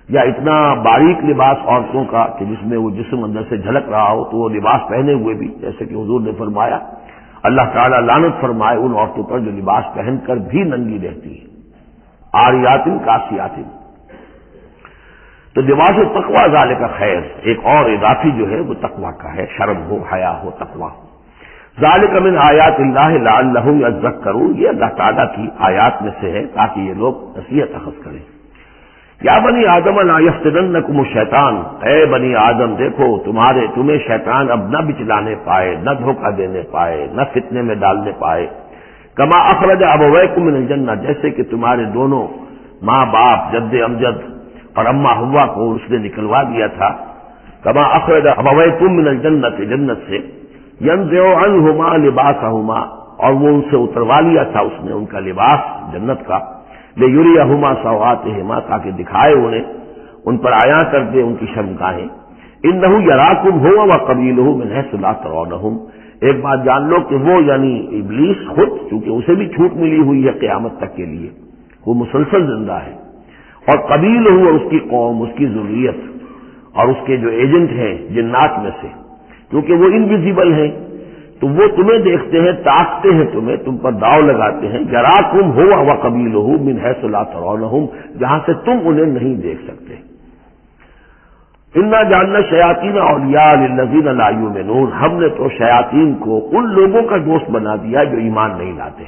S1: یا اتنا باریک لباس عورتوں کا کہ جس میں وہ جسم اندر سے جھلک رہا ہو، تو وہ لباس پہنے ہوئے بھی، جیسے کہ حضور نے فرمایا، اللہ تعالیٰ لعنت فرمائے ان عورتوں پر جو لباس پہن کر بھی ننگی رہتی ہے، عاریاتن کاسیاتن۔ تو لباس تقوی ذالک خیر، ایک اور اضافی جو ہے وہ تقوی کا ہے، شرم ہو، حیا ہو، تقوی ہو۔ ذالک من آیات اللہ لعلہم یذکرون، یہ اللہ تعالیٰ کی آیات میں سے ہے تاکہ یہ لوگ نصیحت اخذ کریں۔ یا بنی آدم لا یفتننکم الشیطان، اے بنی آدم دیکھو تمہیں شیطان اب نہ بچلانے پائے، نہ دھوکہ دینے پائے، نہ فتنے میں ڈالنے پائے، کما اخرج ابویکم من الجنہ، جیسے کہ تمہارے دونوں ماں باپ جد امجد اور اما ہوا کو اس نے نکلوا دیا تھا، کما اخرج ابویکم من الجنۃ، جنت سے، ینزع عنہما لباسہما، اور وہ ان سے اتروا لیا تھا اس نے ان کا لباس جنت کا، لیریہما سوآتہما، تاکہ دکھائے انہیں، ان پر عیاں کر دے ان کی شرمگاہیں، انہ یراکم ہوا وقبیلہ من حیث لا ترونہم، ایک بات جان لو کہ وہ یعنی ابلیس خود، چونکہ اسے بھی چھوٹ ملی ہوئی ہے قیامت تک کے لیے، وہ مسلسل زندہ ہے، اور قبیل ہوا اس کی قوم، اس کی ذریت اور اس کے جو ایجنٹ ہیں جنات میں سے، کیونکہ وہ انویزیبل ہیں، تو وہ تمہیں دیکھتے ہیں، تاکتے ہیں تمہیں، تم پر داؤ لگاتے ہیں، یراکم ہوا وقبیلہ من حیث لا ترونہم، جہاں سے تم انہیں نہیں دیکھ سکتے۔ انا جعلنا الشیاطین اولیاء للذین لا یؤمنون، ہم نے تو شیاطین کو ان لوگوں کا دوست بنا دیا جو ایمان نہیں لاتے،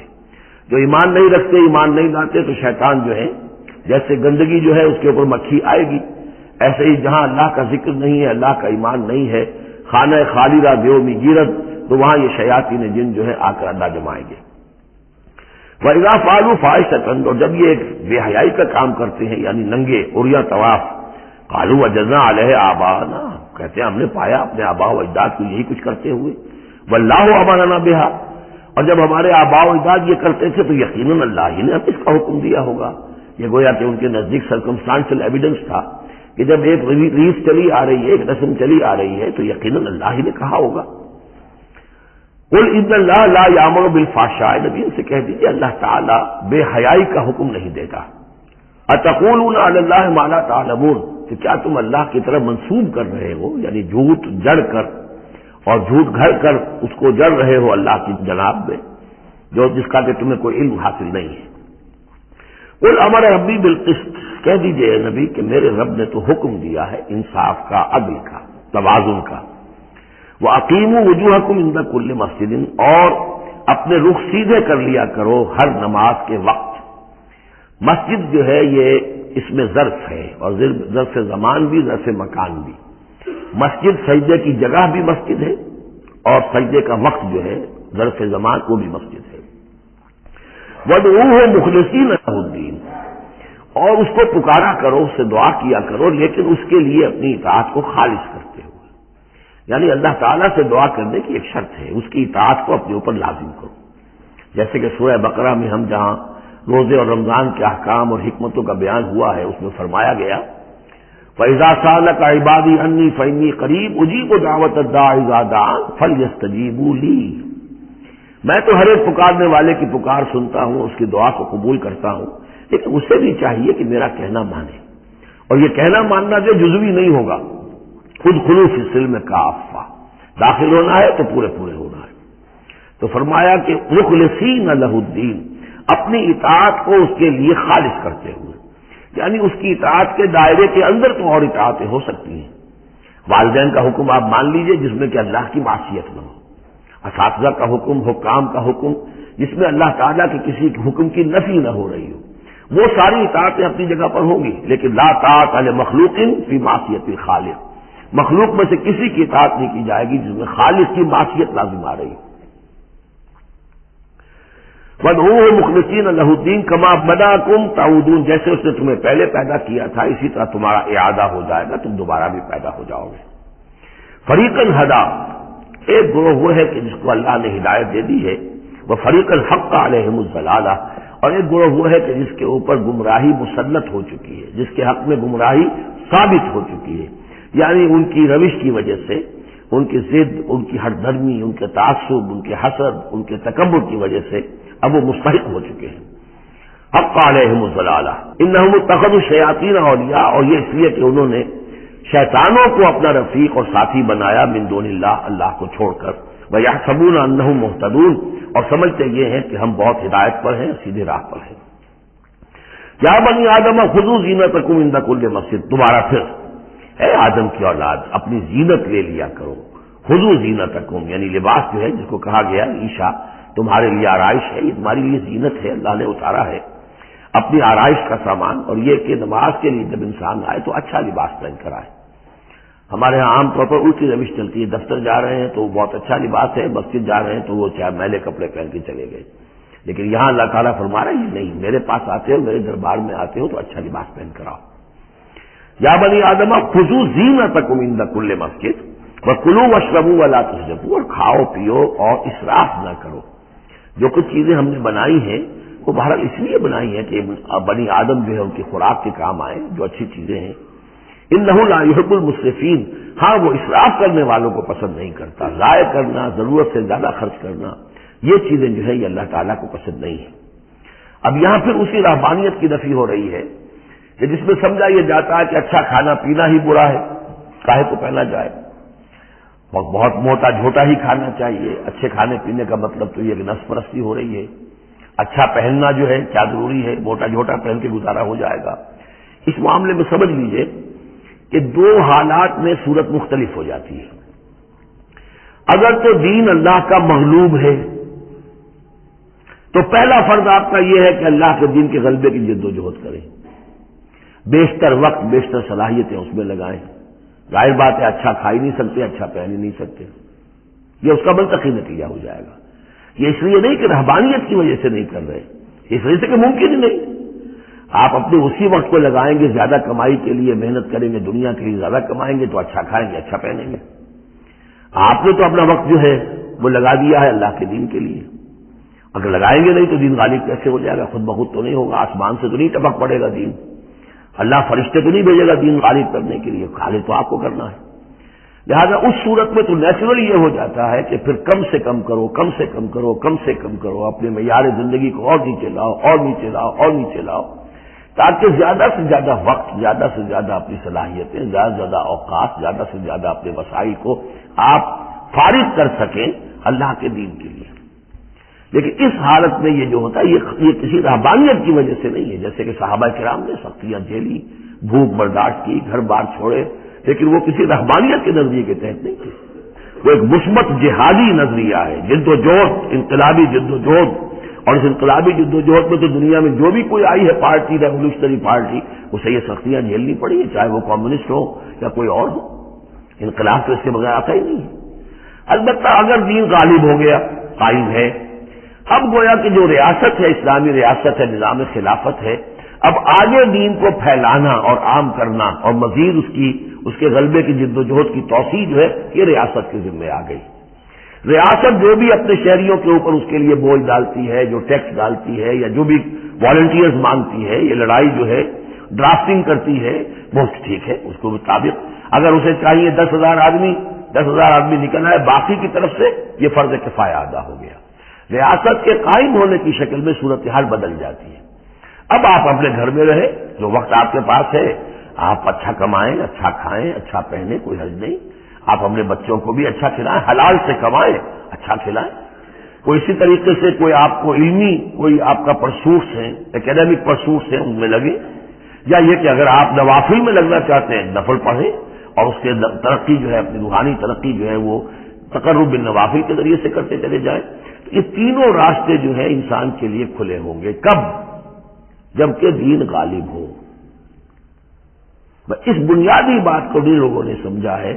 S1: جو ایمان نہیں رکھتے، ایمان نہیں لاتے، تو شیطان جو ہے جیسے گندگی جو ہے اس کے اوپر مکھی آئے گی، ایسے ہی جہاں اللہ کا ذکر نہیں ہے، اللہ کا ایمان نہیں ہے، خانہ خالی را دیو میں گیرت، تو وہاں یہ شیاطین جن جو ہے آ کر اڈا جمائیں گے۔ وَإِذَا فَعَلُوا فَاحِشَةً، اور جب یہ ایک بے حیائی کا کام کرتے ہیں، یعنی ننگے عریاں طواف، قالوا وجدنا علیہ آباءنا، کہتے ہیں ہم نے پایا اپنے آباء و اجداد کو یہی کچھ کرتے ہوئے، واللہ امرنا بہا، اور جب ہمارے آباء و اجداد یہ کرتے تھے تو یقیناً اللہ ہی نے ہمیں اس کا حکم دیا ہوگا۔ یہ گویا کہ ان کے نزدیک سرکمسٹانشل ایویڈنس تھا کہ جب ایک ریس چلی آ رہی ہے، ایک رسم چلی آ رہی ہے، تو یقیناً اللہ ہی نے کہا ہوگا۔ قل ان اللہ لا یامر بالفحشاء، نبی ان سے کہہ دیجیے اللہ تعالیٰ بے حیائی کا حکم نہیں دیتا۔ اتقولون علی اللہ ما لا تعلمون، تو کیا تم اللہ کی طرف منسوب کر رہے ہو، یعنی جھوٹ جڑ کر اور جھوٹ گھڑ کر اس کو جڑ رہے ہو اللہ کی جناب میں، جو جس کا کہ تمہیں کوئی علم حاصل نہیں ہے۔ قل امر ربی بالقسط، کہہ دیجئے نبی کہ میرے رب نے تو حکم دیا ہے انصاف کا، عدل کا، توازن کا۔ وَأَقِيمُوا وُجُوهَكُمْ عِنْدَ كُلِّ مَسْجِدٍ، اور اپنے رخ سیدھے کر لیا کرو ہر نماز کے وقت۔ مسجد جو ہے یہ اس میں ظرف ہے، اور ظرف زمان بھی، ظرف مکان بھی۔ مسجد سجدے کی جگہ بھی مسجد ہے، اور سجدے کا وقت جو ہے ظرف زمان وہ بھی مسجد ہے۔ وَادْعُوهُ مُخْلِصِينَ لَهُ الدِّينَ، اور اس کو پکارا کرو، اس سے دعا کیا کرو، لیکن اس کے لیے اپنی اطاعت کو خالص کرتے ہوئے، یعنی اللہ تعالیٰ سے دعا کرنے کی ایک شرط ہے، اس کی اطاعت کو اپنے اوپر لازم کرو۔ جیسے کہ سورہ بقرہ میں ہم جہاں روزے اور رمضان کے احکام اور حکمتوں کا بیان ہوا ہے، اس میں فرمایا گیا فَإِذَا سَأَلَكَ عِبَادِي عَنِّي فَإِنِّي قَرِيبٌ أُجِيبُ دَعْوَةَ الدَّاعِ إِذَا دَعَانِ فَلْيَسْتَجِيبُوا لِي، میں تو ہر ایک پکارنے والے کی پکار سنتا ہوں، اس کی دعا کو قبول کرتا ہوں، لیکن اسے بھی چاہیے کہ میرا کہنا مانے، اور یہ کہنا ماننا جو جزوی نہیں ہوگا، خود خلو فی السلم کافہ، داخل ہونا ہے تو پورے پورے ہونا ہے۔ تو فرمایا کہ مخلصین لہ الدین، اپنی اطاعت کو اس کے لیے خالص کرتے ہوئے، یعنی اس کی اطاعت کے دائرے کے اندر تو اور اطاعتیں ہو سکتی ہیں۔ والدین کا حکم آپ مان لیجئے جس میں کہ اللہ کی معصیت نہ ہو، اساتذہ کا حکم، حکام کا حکم جس میں اللہ تعالیٰ کے کسی حکم کی نفی نہ ہو رہی ہو، وہ ساری اطاعتیں اپنی جگہ پر ہوں گی، لیکن لا طاعۃ لمخلوق فی معصیت الخالق، مخلوق میں سے کسی کی اطاعت نہیں کی جائے گی جس میں خالق کی معصیت لازم آ رہی ہے۔ وَادْعُوهُ مُخْلِصِينَ لَهُ الدِّينَ كَمَا بَدَأَكُمْ تَعُودُونَ، جیسے اس نے تمہیں پہلے پیدا کیا تھا اسی طرح تمہارا اعادہ ہو جائے گا، تم دوبارہ بھی پیدا ہو جاؤ گے۔ فَرِيقًا هَدَىٰ، ایک گروہ وہ ہے کہ جس کو اللہ نے ہدایت دے دی ہے، وَفَرِيقًا حَقَّ عَلَيْهِمُ الضَّلَالَةُ، اور ایک گروہ وہ ہے کہ جس کے اوپر گمراہی مسلط ہو چکی ہے، جس کے حق میں گمراہی ثابت ہو چکی ہے، یعنی ان کی روش کی وجہ سے، ان کی ضد، ان کی ہٹ دھرمی، ان کے تعصب، ان کے حسد، ان کے تکبر کی وجہ سے اب وہ مستحق ہو چکے ہیں۔ حق علیہم الضلالہ انہم اتخذوا الشیاطین اولیاء، اور یہ اس لیے کہ انہوں نے شیطانوں کو اپنا رفیق اور ساتھی بنایا من دون اللہ، اللہ کو چھوڑ کر، ویحسبون انہم مہتدون، اور سمجھتے یہ ہیں کہ ہم بہت ہدایت پر ہیں، سیدھے راہ پر ہیں۔ یا بنی آدم خذوا زینتکم عند کل مسجد، دوبارہ پھر اے آدم کی اولاد اپنی زینت لے لیا کرو، خذوا زینتکم یعنی لباس جو ہے جس کو کہا گیا عیشا تمہارے لیے آرائش ہے، یہ تمہاری لیے زینت ہے، اللہ نے اتارا ہے اپنی آرائش کا سامان، اور یہ کہ نماز کے لیے جب انسان آئے تو اچھا لباس پہن کر آئے۔ ہمارے ہاں عام طور پر الٹی روش چلتی ہے، دفتر جا رہے ہیں تو بہت اچھا لباس ہے، مسجد جا رہے ہیں تو وہ چاہے میلے کپڑے پہن کے چلے گئے، لیکن یہاں اللہ تعالیٰ فرما رہا ہے یہ نہیں، میرے پاس آتے ہو، میرے دربار میں آتے ہو تو اچھا لباس پہن کر آؤ۔ یا بنی آدم خذوا زینتکم عند کل مسجد وکلوا واشربوا ولا تسرفوا، اور کھاؤ پیو اور اسراف نہ کرو۔ جو کچھ چیزیں ہم نے بنائی ہیں وہ بہرحال اس لیے بنائی ہیں کہ بنی آدم جو ہے ان کی خوراک کے کام آئے، جو اچھی چیزیں ہیں۔ انہ لا یحب المسرفین، ہاں وہ اسراف کرنے والوں کو پسند نہیں کرتا، ضائع کرنا، ضرورت سے زیادہ خرچ کرنا، یہ چیزیں جو ہے یہ اللہ تعالیٰ کو پسند نہیں ہے۔ اب یہاں پھر اسی رہبانیت کی نفی ہو رہی ہے کہ جس میں سمجھا یہ جاتا ہے کہ اچھا کھانا پینا ہی برا ہے، کاہے کو پہنا جائے۔ اور بہت موٹا جھوٹا ہی کھانا چاہیے. اچھے کھانے پینے کا مطلب تو یہ کہ نفس پرستی ہو رہی ہے. اچھا پہننا جو ہے کیا ضروری ہے؟ موٹا جھوٹا پہن کے گزارا ہو جائے گا. اس معاملے میں سمجھ لیجئے کہ دو حالات میں صورت مختلف ہو جاتی ہے. اگر تو دین اللہ کا مغلوب ہے تو پہلا فرض آپ کا یہ ہے کہ اللہ کے دین کے غلبے کی جد و جہد کریں، بیشتر وقت بیشتر صلاحیتیں اس میں لگائیں. ظاہر بات ہے اچھا کھا ہی نہیں سکتے، اچھا پہن ہی نہیں سکتے، یہ اس کا منطقی نتیجہ ہو جائے گا. یہ اس لیے نہیں کہ رہبانیت کی وجہ سے نہیں کر رہے، اس وجہ سے کہ ممکن ہی نہیں. آپ اپنے اسی وقت کو لگائیں گے زیادہ کمائی کے لیے، محنت کریں گے دنیا کے لیے، زیادہ کمائیں گے تو اچھا کھائیں گے، اچھا پہنیں گے. آپ نے تو اپنا وقت جو ہے وہ لگا دیا ہے اللہ کے دین کے لیے. اگر لگائیں گے نہیں تو دین غالب کیسے ہو جائے گا؟ خود بخود تو نہیں ہوگا، آسمان سے تو نہیں ٹپک پڑے گا دین. اللہ فرشتے تو نہیں بھیجے گا دین غالب کرنے کے لیے، غالب تو آپ کو کرنا ہے. لہذا اس صورت میں تو نیچرل یہ ہو جاتا ہے کہ پھر کم سے کم کرو، کم سے کم کرو، کم سے کم کرو، اپنے معیار زندگی کو اور نیچے لاؤ، اور نیچے لاؤ، اور نیچے لاؤ، تاکہ زیادہ سے زیادہ وقت، زیادہ سے زیادہ اپنی صلاحیتیں، زیادہ سے زیادہ اوقات، زیادہ سے زیادہ اپنے وسائل کو آپ فارغ کر سکیں اللہ کے دین کے لیے. لیکن اس حالت میں یہ جو ہوتا ہے یہ کسی رہبانیت کی وجہ سے نہیں ہے. جیسے کہ صحابہ کرام نے سختیاں جھیلی، بھوک برداشت کی، گھر بار چھوڑے، لیکن وہ کسی رہبانیت کے نظریے کے تحت نہیں تھے. وہ ایک مثبت جہادی نظریہ ہے، جد و جہد، انقلابی جد و جہد. اور اس انقلابی جد و جہد میں تو دنیا میں جو بھی کوئی آئی ہے پارٹی، ریولیوشنری پارٹی، اسے یہ سختیاں جھیلنی پڑی ہے، چاہے وہ کمیونسٹ ہو یا کوئی اور ہو. انقلاب تو اس کے بغیر آتا ہی نہیں ہے. البتہ اگر دین غالب ہو گیا، قائم ہے، اب گویا کہ جو ریاست ہے، اسلامی ریاست ہے، نظام خلافت ہے، اب آگے دین کو پھیلانا اور عام کرنا اور مزید اس کے غلبے کی جد و جہد کی توسیع جو ہے یہ ریاست کے ذمہ آ گئی. ریاست جو بھی اپنے شہریوں کے اوپر اس کے لیے بوجھ ڈالتی ہے، جو ٹیکس ڈالتی ہے، یا جو بھی والنٹیئرز مانگتی ہے، یہ لڑائی جو ہے ڈرافٹنگ کرتی ہے، وہ ٹھیک ہے. اس کو مطابق اگر اسے چاہیے 10,000 آدمی نکل آئے، باقی کی طرف سے یہ فرض کفایہ ادا ہو گیا. ریاست کے قائم ہونے کی شکل میں صورتحال بدل جاتی ہے. اب آپ اپنے گھر میں رہے، جو وقت آپ کے پاس ہے آپ اچھا کمائیں، اچھا کھائیں، اچھا پہنیں، کوئی حرج نہیں. آپ اپنے بچوں کو بھی اچھا کھلائیں، حلال سے کمائیں، اچھا کھلائیں. کوئی اسی طریقے سے کوئی آپ کو علمی کوئی آپ کا پرسوٹس ہیں، اکیڈمک پرسوٹس ہیں، ان میں لگے. یا یہ کہ اگر آپ نوافل میں لگنا چاہتے ہیں نفل پڑھیں اور اس کے ترقی جو ہے اپنی روحانی ترقی جو ہے وہ تقرب بالنوافل کے ذریعے سے کرتے چلے جائیں. یہ تینوں راستے جو ہیں انسان کے لیے کھلے ہوں گے. کب؟ جبکہ دین غالب ہو. اس بنیادی بات کو بھی لوگوں نے سمجھا ہے،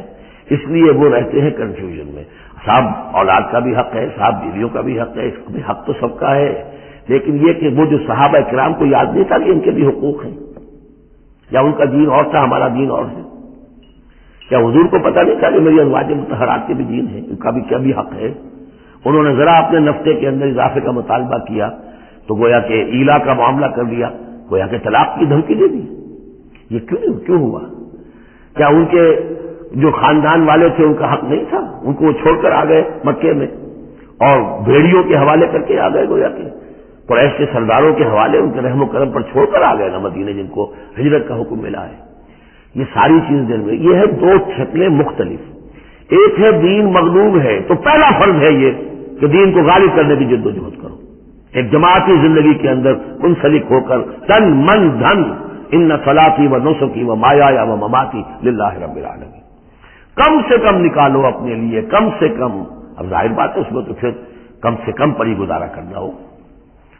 S1: اس لیے وہ رہتے ہیں کنفیوژن میں. صاحب اولاد کا بھی حق ہے، صاحب بیویوں کا بھی حق ہے، اس کا بھی حق تو سب کا ہے، لیکن یہ کہ وہ جو صحابہ کرام کو یاد نہیں تھا کہ ان کے بھی حقوق ہیں، یا ان کا دین اور تھا، ہمارا دین اور ہے. کیا حضور کو پتہ نہیں تھا کہ میری ازواج مطہرات کے بھی دین ہے، ان کا بھی کیا بھی حق ہے؟ انہوں نے ذرا اپنے نفقے کے اندر اضافے کا مطالبہ کیا تو گویا کہ ایلا کا معاملہ کر دیا، گویا کہ طلاق کی دھمکی دے دی. یہ کیوں ہوا؟ کیا ان کے جو خاندان والے تھے ان کا حق نہیں تھا؟ ان کو وہ چھوڑ کر آ گئے مکے میں اور بھیڑیوں کے حوالے کر کے آ گئے، گویا کہ قریش کے سرداروں کے حوالے ان کے رحم و کرم پر چھوڑ کر آ گئے نا مدینے، جن کو ہجرت کا حکم ملا ہے. یہ ساری چیز دل میں، یہ ہے دو شکلیں مختلف. ایک ہے دین مغلوب ہے تو پہلا فرض ہے یہ کہ دین کو غالب کرنے کی جد و جہد کرو. ایک جماعتی زندگی کے اندر منسلک ہو کر تن من دھن ان صلاتی و نسکی و مایایا و مماتی للہ رب العالمین، کم سے کم نکالو اپنے لیے، کم سے کم. اب ظاہر بات ہے اس میں تو پھر کم سے کم پر ہی گزارا کرنا ہو.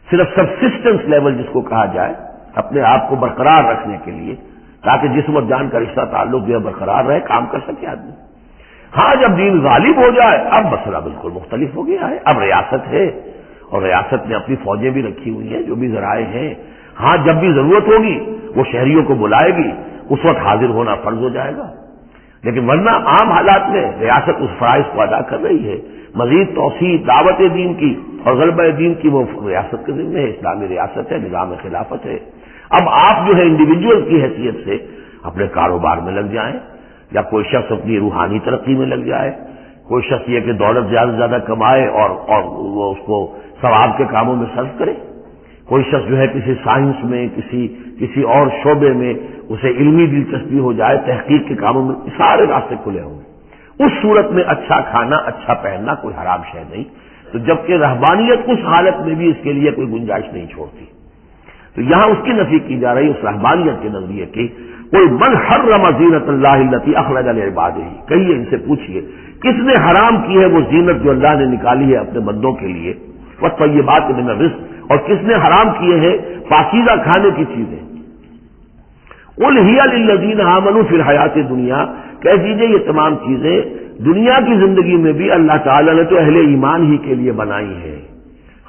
S1: صرف سبسسٹنس لیول جس کو کہا جائے، اپنے آپ کو برقرار رکھنے کے لیے، تاکہ جسم اور جان کا رشتہ تعلق جو ہے برقرار رہے، کام کر سکے آدمی. ہاں جب دین غالب ہو جائے اب مسئلہ بالکل مختلف ہو گیا ہے. اب ریاست ہے اور ریاست نے اپنی فوجیں بھی رکھی ہوئی ہیں، جو بھی ذرائع ہیں. ہاں جب بھی ضرورت ہوگی وہ شہریوں کو بلائے گی، اس وقت حاضر ہونا فرض ہو جائے گا. لیکن ورنہ عام حالات میں ریاست اس فرائض کو ادا کر رہی ہے. مزید توسیع دعوت دین کی اور غلبہ دین کی وہ ریاست کے ذمہ ہے. اسلامی ریاست ہے، نظام خلافت ہے. اب آپ جو ہے انڈیویجول کی حیثیت سے اپنے کاروبار میں لگ جائیں، یا کوئی شخص اپنی روحانی ترقی میں لگ جائے، کوئی شخص یہ کہ دولت زیادہ سے زیادہ کمائے اور وہ اس کو ثواب کے کاموں میں صرف کرے، کوئی شخص جو ہے کسی سائنس میں کسی اور شعبے میں اسے علمی دلچسپی ہو جائے، تحقیق کے کاموں میں، سارے راستے کھلے ہوں گے. اس صورت میں اچھا کھانا اچھا پہننا کوئی حرام شے نہیں، تو جبکہ رہبانیت اس حالت میں بھی اس کے لیے کوئی گنجائش نہیں چھوڑتی، تو یہاں اس کی نفی کی جا رہی اس رہبانیت کے نظریے کی۔ کوئی من حرم زینت اللہ التی اخرج لعبادہ، کہیے ان سے پوچھیے کس نے حرام کی ہے وہ زینت جو اللہ نے نکالی ہے اپنے بندوں کے لیے، والطیبات من الرزق، اور کس نے حرام کیے ہیں پاکیزہ کھانے کی چیزیں۔ قل ہی للذین آمنوا فی الحیات دنیا، کہہ دیجیے یہ تمام چیزیں دنیا کی زندگی میں بھی اللہ تعالیٰ نے تو اہل ایمان ہی کے لیے بنائی ہے،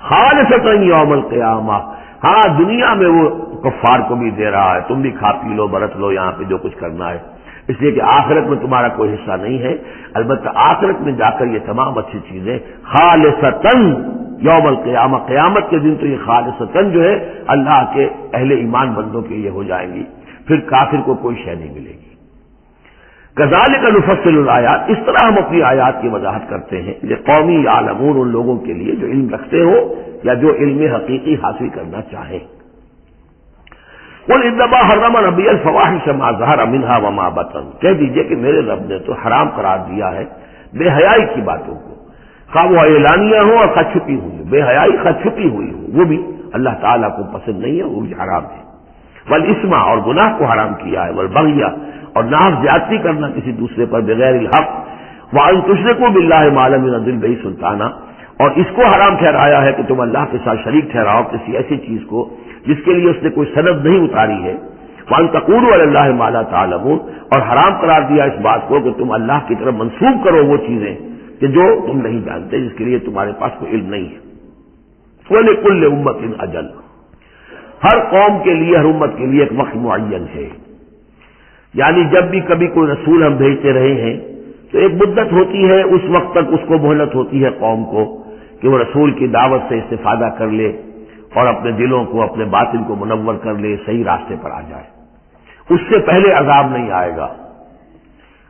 S1: خالصۃ یوم القیامہ، ہاں دنیا میں وہ کفار کو بھی دے رہا ہے، تم بھی کھا پی لو برت لو یہاں پہ جو کچھ کرنا ہے، اس لیے کہ آخرت میں تمہارا کوئی حصہ نہیں ہے، البتہ آخرت میں جا کر یہ تمام اچھی چیزیں خالصتاً یوم القیامہ، قیامت کے دن تو یہ خالصتاً جو ہے اللہ کے اہل ایمان بندوں کے لیے ہو جائیں گی، پھر کافر کو کوئی شے نہیں ملے گی۔ کذالک نفصل الآیات، اس طرح ہم اپنی آیات کی وضاحت کرتے ہیں لقوم یعلمون، ان لوگوں کے لیے جو علم رکھتے ہو یا جو علم حقیقی حاصل کرنا چاہیں۔ قل انما حرم ربی الفواحش ما ظہر منها وما بطن، کہہ دیجئے کہ میرے رب نے تو حرام قرار دیا ہے بے حیائی کی باتوں کو، خواہ وہ اعلانیہ ہو اور خواہ چھپی ہوئی ہو، بے حیائی خواہ چھپی ہوئی ہو، وہ بھی اللہ تعالیٰ کو پسند نہیں ہے، وہ بھی حرام ہے۔ والاسم، اور گناہ کو حرام کیا ہے، والبغی، اور ناحق زیادتی کرنا کسی دوسرے پر بغیر الحق، وان تشرکوا باللہ ما لم ينزل بہ سلطانہ، اور اس کو حرام ٹھہرایا ہے کہ تم اللہ کے ساتھ شریک ٹھہراؤ کسی ایسی چیز کو جس کے لیے اس نے کوئی سند نہیں اتاری ہے، وان تقولوا علی اللہ ما لا تعلمون، اور حرام قرار دیا اس بات کو کہ تم اللہ کی طرف منسوب کرو وہ چیزیں کہ جو تم نہیں جانتے، جس کے لیے تمہارے پاس کوئی علم نہیں ہے۔ وَلِكُلِّ أُمَّةٍ أَجَلٌ، ہر قوم کے لیے، ہر امت کے لیے ایک وقت معین ہے، یعنی جب بھی کبھی کوئی رسول ہم بھیجتے رہے ہیں تو ایک مدت ہوتی ہے، اس وقت تک اس کو مہلت ہوتی ہے قوم کو کہ وہ رسول کی دعوت سے استفادہ کر لے اور اپنے دلوں کو، اپنے باطن کو منور کر لے، صحیح راستے پر آ جائے، اس سے پہلے عذاب نہیں آئے گا۔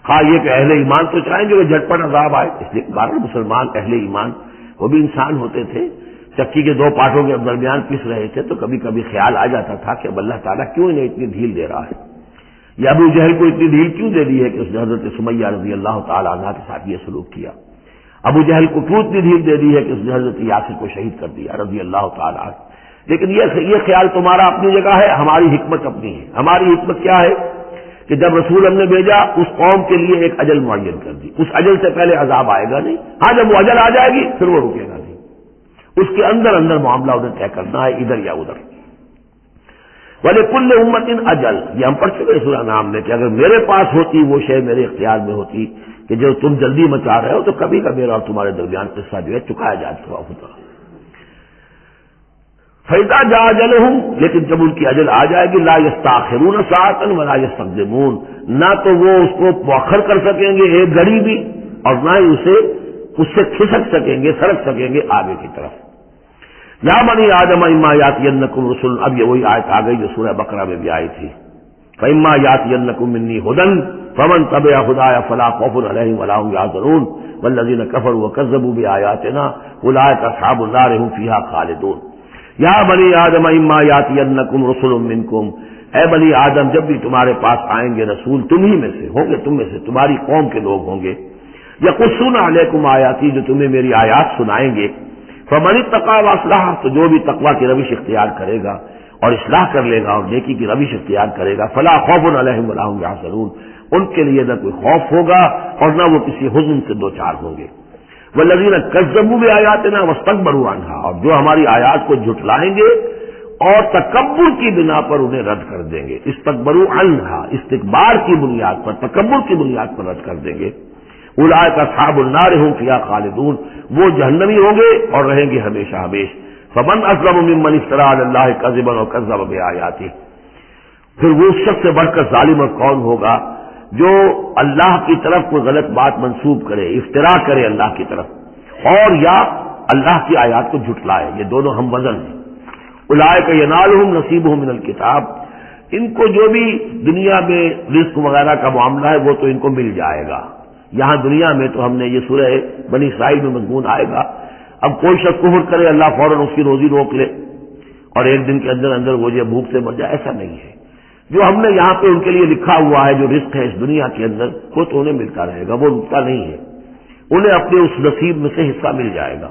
S1: ہاں یہ کہ اہل ایمان تو چاہیں گے وہ جھٹپٹ عذاب آئے، اس لیے بارہ مسلمان اہل ایمان وہ بھی انسان ہوتے تھے، چکی کے دو پاٹوں کے درمیان پس رہے تھے تو کبھی کبھی خیال آ جاتا تھا کہ اب اللہ تعالیٰ کیوں انہیں اتنی ڈھیل دے رہا ہے، یا ابو جہل کو اتنی ڈھیل کیوں دے دی ہے کہ اس نے حضرت سمیہ رضی اللہ تعالیٰ عنہ کے ساتھ یہ سلوک کیا، ابو جہل کو کیوں اتنی ڈھیل دے دی ہے کہ اس نے حضرت یاسر کو شہید کر دیا رضی اللہ تعالیٰ عنہ۔ لیکن یہ خیال تمہارا اپنی جگہ ہے، ہماری حکمت اپنی ہے۔ ہماری حکمت کیا ہے کہ جب رسول ہم نے بھیجا اس قوم کے لیے ایک اجل معین کر دی، اس اجل سے پہلے عذاب آئے گا نہیں، ہاں جب وہ اجل آ جائے گی پھر وہ رکے گا نہیں، اس کے اندر اندر معاملہ انہیں طے کرنا ہے، ادھر یا ادھر۔ وَلِكُلِّ أُمَّةٍ أَجَلٌ، یہ ہم پڑھ چکے سورہ نام میں کہ اگر میرے پاس ہوتی وہ شے، میرے اختیار میں ہوتی کہ جو تم جلدی مچا رہے ہو تو کبھی کا میرا اور تمہارے درمیان قصہ جو ہے چکایا جا چکا ہوتا۔ فَإِذَا جَاءَ أَجَلُهُمْ، لیکن جب ان کی اجل آ جائے گی، لا يَسْتَأْخِرُونَ سَاعَةً وَلَا يَسْتَقْدِمُونَ، نہ تو وہ اس کو مؤخر کر سکیں گے ایک گھڑی بھی، اور نہ ہی اس سے کھسک سکیں گے، سرک سکیں گے آگے کی طرف۔ یا بنی آدم اما یاتینکم رسل، اب یہ وہی آیت آ گئی جو سورہ بقرہ میں بھی آئی تھی، فاما یاتینکم منی ہدی فمن تبع ہدایا فلا خوف علیہم ولا هم یحزنون والذین کفروا وکذبوا بآیاتنا اولئک اصحاب النار هم فیہا خالدون۔ یا بنی آدم اما یاتینکم رسل منکم، اے بنی آدم جب بھی تمہارے پاس آئیں گے رسول، تم ہی میں سے ہوں گے، تم میں سے تمہاری قوم کے لوگ ہوں گے، یقصون علیکم آیاتی، جو تمہیں میری آیات سنائیں گے، فمن اتقی واصلح، تو جو بھی تقوی کی روش اختیار کرے گا اور اصلاح کر لے گا اور نیکی کی روش اختیار کرے گا، فلا خوف علیہم ولا هم یحزنون، ان کے لیے نہ کوئی خوف ہوگا اور نہ وہ کسی حزن سے دوچار ہوں گے۔ والذین کذبوا بآیاتنا واستکبروا عنہا، اور جو ہماری آیات کو جھٹلائیں گے اور تکبر کی بنا پر انہیں رد کر دیں گے، استکبروا عنہا، استکبار کی بنیاد پر، تکبر کی بنیاد پر رد کر دیں گے، اولئک اصحاب النار هم فیہا خالدون، وہ جہنمی ہوں گے اور رہیں گے ہمیشہ ہمیش۔ فمن اظلم ممن افتری علی اللہ کذبا وکذب بآیاتہ، پھر وہ شخص سے بڑھ کر ظالم اور کون ہوگا جو اللہ کی طرف کوئی غلط بات منسوب کرے، افترا کرے اللہ کی طرف، اور یا اللہ کی آیات کو جھٹلائے، یہ دونوں ہم وزن ہیں۔ اولئک ینالہم نصیبہم من الکتاب، ان کو جو بھی دنیا میں رزق وغیرہ کا معاملہ ہے وہ تو ان کو مل جائے گا، یہاں دنیا میں تو ہم نے یہ سورہ بنی اسرائیل میں مضمون آئے گا، اب کوئی شخص کفر کرے اللہ فوراً اس کی روزی روک لے اور ایک دن کے اندر اندر وہ جو بھوک سے مر جائے، ایسا نہیں ہے، جو ہم نے یہاں پہ ان کے لیے لکھا ہوا ہے جو رزق ہے اس دنیا کے اندر وہ تو انہیں ملتا رہے گا، وہ رکتا نہیں ہے، انہیں اپنے اس نصیب میں سے حصہ مل جائے گا۔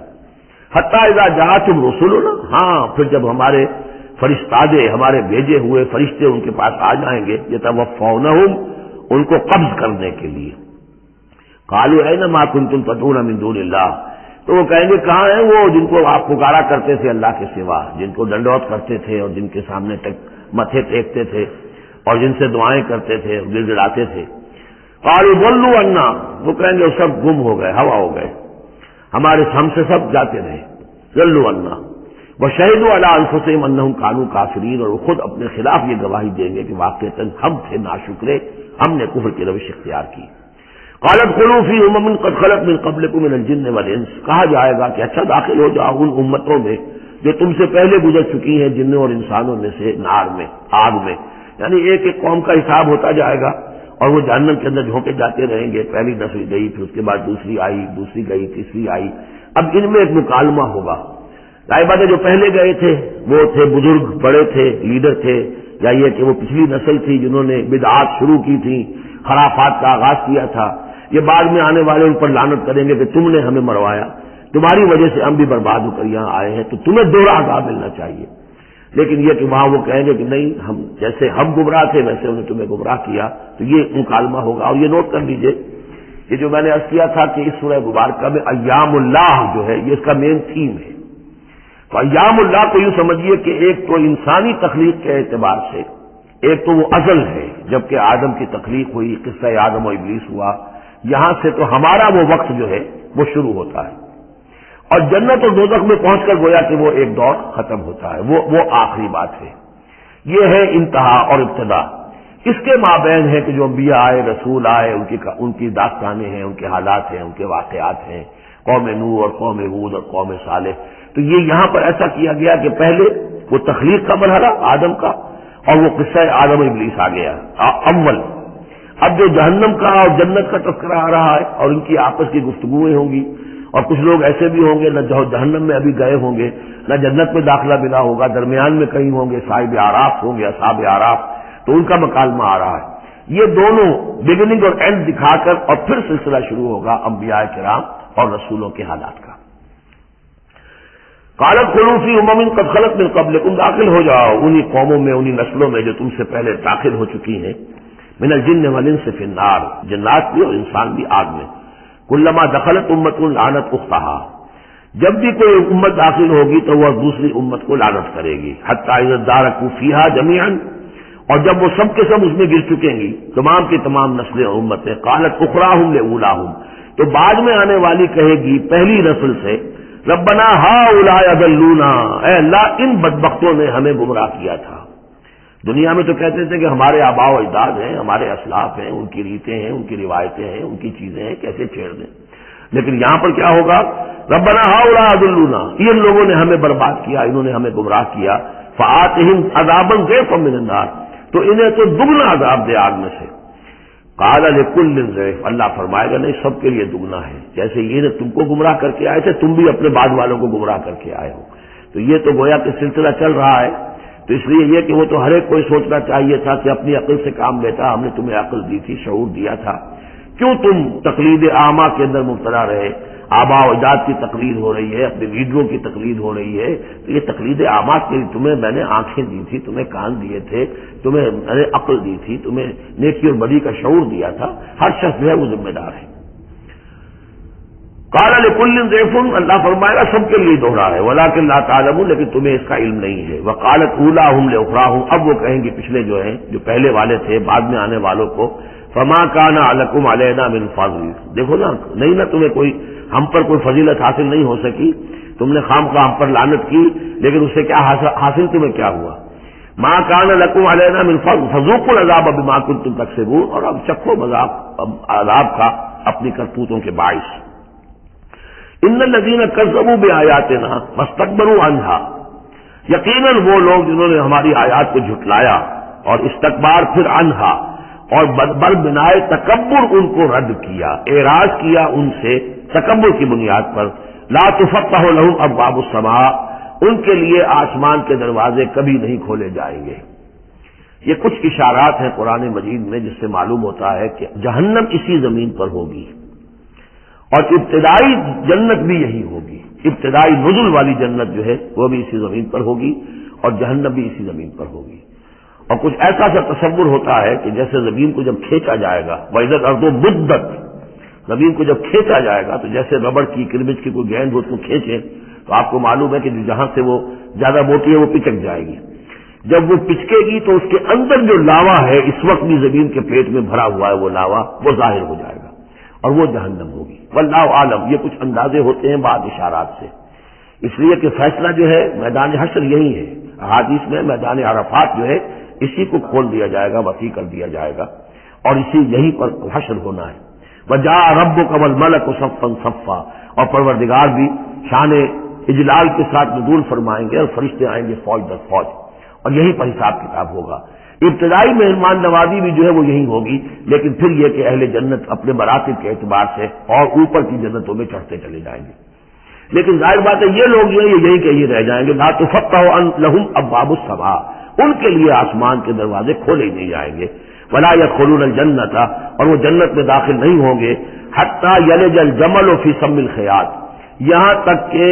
S1: حتی اذا جاءتهم رسلنا، ہاں پھر جب ہمارے فرشتادے، ہمارے بھیجے ہوئے فرشتے ان کے پاس آ جائیں گے، یتوفونہم، ان کو قبض کرنے کے لیے، قالوا این ما کنتم تدعون من دون اللہ، تو وہ کہیں گے کہاں ہیں وہ جن کو آپ پکارا کرتے تھے اللہ کے سوا، جن کو ڈنڈوت کرتے تھے اور جن کے سامنے متھے ٹیکتے تھے اور جن سے دعائیں کرتے تھے اور گڑ گڑاتے تھے۔ قالوا ضلوا عنا، وہ کہیں گے وہ سب گم ہو گئے، ہوا ہو گئے، ہم سے سب جاتے رہے، ضلوا عنا وشہدوا علی انفسہم انہم کانوا کافرین، اور وہ خود اپنے خلاف یہ گواہی دیں گے کہ واقعتاً ہم تھے ناشکرے، ہم نے کفر کی روش اختیار کی۔ قالت خلوا فی امم قد خلت من قبلکم من الجن والانس، کہا جائے گا کہ اچھا داخل ہو جاؤ ان امتوں میں جو تم سے پہلے گزر چکی ہیں جنوں اور انسانوں میں سے، نار میں، آگ میں، یعنی ایک ایک قوم کا حساب ہوتا جائے گا اور وہ جہنم کے اندر جھونکے جاتے رہیں گے، پہلی نسل گئی، پھر اس کے بعد دوسری آئی، دوسری گئی، تیسری آئی، اب ان میں ایک مکالمہ ہوگا۔ ظاہر بات ہے جو پہلے گئے تھے وہ تھے بزرگ، بڑے تھے، لیڈر تھے، یا یہ کہ وہ پچھلی نسل تھی جنہوں نے بدعات شروع کی تھی، خرافات کا آغاز کیا تھا، یہ بعد میں آنے والے ان پر لعنت کریں گے کہ تم نے ہمیں مروایا، تمہاری وجہ سے ہم بھی برباد ہو کر یہاں آئے ہیں، تو تمہیں دوہرا عذاب ملنا چاہیے۔ لیکن یہ کہ وہاں وہ کہیں گے کہ نہیں، ہم جیسے ہم گمراہ تھے ویسے انہوں نے تمہیں گمراہ کیا، تو یہ مکالمہ ہوگا۔ اور یہ نوٹ کر لیجئے، یہ جو میں نے عرض کیا تھا کہ اس سورہ مبارکہ میں ایام اللہ جو ہے یہ اس کا مین تھیم ہے، تو ایام اللہ کو یوں سمجھیے کہ ایک تو انسانی تخلیق کے اعتبار سے، ایک تو وہ ازل ہے جبکہ آدم کی تخلیق ہوئی، قصہ آدم و ابلیس ہوا، یہاں سے تو ہمارا وہ وقت جو ہے وہ شروع ہوتا ہے، اور جنت اور دوزخ میں پہنچ کر گویا کہ وہ ایک دور ختم ہوتا ہے، وہ آخری بات ہے۔ یہ ہے انتہا اور ابتدا۔ اس کے مابین ہے کہ جو انبیاء آئے، رسول آئے، ان کی داستانیں ہیں، ان کے حالات ہیں، ان کے واقعات ہیں، قوم نوح اور قوم ہود اور قوم صالح۔ تو یہ یہاں پر ایسا کیا گیا کہ پہلے وہ تخلیق کا مرحلہ آدم کا، اور وہ قصہ آدم و ابلیس آ گیا اول۔ اب جو جہنم کا اور جنت کا تذکرہ آ رہا ہے اور ان کی آپس کی گفتگویں ہوں گی، اور کچھ لوگ ایسے بھی ہوں گے نہ جہنم میں ابھی گئے ہوں گے، نہ جنت میں داخلہ ملا ہوگا، درمیان میں کہیں ہوں گے، صاحب آراف ہوں گے، اصحاب آراف، تو ان کا مکالمہ آ رہا ہے۔ یہ دونوں بگننگ اور اینڈ دکھا کر اور پھر سلسلہ شروع ہوگا انبیاء کرام اور رسولوں کے حالات کا۔ قالت خلوا فی امم قد خلت من قبلکم، داخل ہو جاؤ انہی قوموں میں، انہی نسلوں میں جو تم سے پہلے داخل ہو چکی ہیں، من الجن والانس فی النار، جنات بھی اور انسان بھی آگ میں، کلما دخلت امت لعنت اختہا، جب بھی کوئی امت داخل ہوگی تو وہ دوسری امت کو لعنت کرے گی، حتی اذا ادارکوا فیہا جمیعا، اور جب وہ سب کے سب اس میں گر چکیں گی، تمام کی تمام نسلیں اور امتیں، قالت اخراہم لاولاہم، تو بعد میں آنے والی کہے گی پہلی نسل سے، ربنا ہؤلاء اضلونا، اے اللہ ان بدبختوں نے ہمیں گمراہ کیا تھا۔ دنیا میں تو کہتے تھے کہ ہمارے آباء و اجداد ہیں، ہمارے اسلاف ہیں، ان کی ریتیں ہیں، ان کی روایتیں ہیں، ان کی چیزیں ہیں، کیسے چھیڑ دیں۔ لیکن یہاں پر کیا ہوگا، ربنا ہؤلاء اضلونا، ان لوگوں نے ہمیں برباد کیا، انہوں نے ہمیں گمراہ کیا، فآتہم عذابا ضعفا من النار، تو انہیں تو دگنا عذاب دے آگ میں سے۔ قال لکل ضعف، اللہ فرمائے گا نہیں سب کے لیے دگنا ہے، جیسے یہ نے تم کو گمراہ کر کے آئے تھے، تم بھی اپنے بعد والوں کو گمراہ کر کے آئے ہو، تو یہ تو گویا کہ سلسلہ چل رہا ہے۔ تو اس لیے یہ کہ وہ تو ہر ایک کو سوچنا چاہیے تھا کہ اپنی عقل سے کام لیتا، ہم نے تمہیں عقل دی تھی، شعور دیا تھا، کیوں تم تقلید اعمیٰ کے اندر مبتلا رہے؟ آباء و اجداد کی تقلید ہو رہی ہے، اپنے لیڈروں کی تقلید ہو رہی ہے، تو یہ تقلید اعمیٰ کے لیے تمہیں میں نے آنکھیں دی تھی، تمہیں کان دیے تھے، تمہیں میں نے عقل دی تھی، تمہیں نیکی اور بدی کا شعور دیا تھا، ہر شخص جو ہے وہ ذمہ دار ہے۔ قال لکل ضعف، اللہ فرمائے گا سب کے لیے دوہرا ہے، ولکن لا تعلمون، لیکن تمہیں اس کا علم نہیں ہے۔ وقالت اولاہم لاخراہم، اب وہ کہیں گے پچھلے جو ہیں، جو پہلے والے تھے، بعد میں آنے والوں کو، فما کان لکم علینا من فضل، دیکھو نا، نہیں نا تمہیں کوئی، ہم پر کوئی فضیلت حاصل نہیں ہو سکی، تم نے خام خواہ ہم پر لعنت کی، لیکن اس سے کیا حاصل تمہیں کیا ہوا؟ ما کان لکم علینا من فضل فذوقوا العذاب بما کنتم تکسبون، اور اب چکھو عذاب کا اپنی کرتوتوں کے باعث۔ ان الذین کذبوا بآیاتنا واستکبروا عنہا، یقیناً وہ لوگ جنہوں نے ہماری آیات کو جھٹلایا اور استکبار پھر عنہا، اور بر بنائے تکبر ان کو رد کیا، اعراض کیا ان سے تکبر کی بنیاد پر، لا تفتح لهم ابواب السماء، ان کے لیے آسمان کے دروازے کبھی نہیں کھولے جائیں گے۔ یہ کچھ اشارات ہیں قرآن مجید میں جس سے معلوم ہوتا ہے کہ جہنم اسی زمین پر ہوگی اور ابتدائی جنت بھی یہی ہوگی. ابتدائی نزل والی جنت جو ہے وہ بھی اسی زمین پر ہوگی اور جہنم بھی اسی زمین پر ہوگی. اور کچھ ایسا سا تصور ہوتا ہے کہ جیسے زمین کو جب کھینچا جائے گا وَإِذَا الْأَرْضُ مُدَّتْ، زمین کو جب کھینچا جائے گا تو جیسے ربڑ کی کرمچ کی کوئی گیند ہو اس کو کھینچے تو آپ کو معلوم ہے کہ جہاں سے وہ زیادہ موٹی ہے وہ پچک جائے گی. جب وہ پچکے گی تو اس کے اندر جو لاوا ہے اس وقت بھی زمین کے پیٹ میں بھرا ہوا ہے وہ لاوا وہ ظاہر ہو جائے گا اور وہ جہنم ہوگی. واللہ عالم. یہ کچھ اندازے ہوتے ہیں بعض اشارات سے، اس لیے کہ فیصلہ جو ہے میدان حشر یہی ہے. احادیث میں میدان عرفات جو ہے اسی کو کھول دیا جائے گا، وسیع کر دیا جائے گا اور اسی یہیں پر حشر ہونا ہے. وجاء ربک والملک صفا صفا، اور پروردگار بھی شان اجلال کے ساتھ نزول فرمائیں گے اور فرشتے آئیں گے فوج در فوج، اور یہیں پر حساب کتاب ہوگا. ابتدائی مہمان نوازی بھی جو ہے وہ یہی ہوگی، لیکن پھر یہ کہ اہل جنت اپنے مراتب کے اعتبار سے اور اوپر کی جنتوں میں چڑھتے چلے جائیں گے. لیکن ظاہر بات ہے یہ لوگ جو ہیں یہ یہیں کہیں رہ جائیں گے. لا تفتح لهم ابواب السماء، ان کے لیے آسمان کے دروازے کھولے ہی نہیں جائیں گے. ولا يدخلون الجنت، اور وہ جنت میں داخل نہیں ہوں گے. حتی یلج الجمل فی سم الخیاط، یہاں تک کہ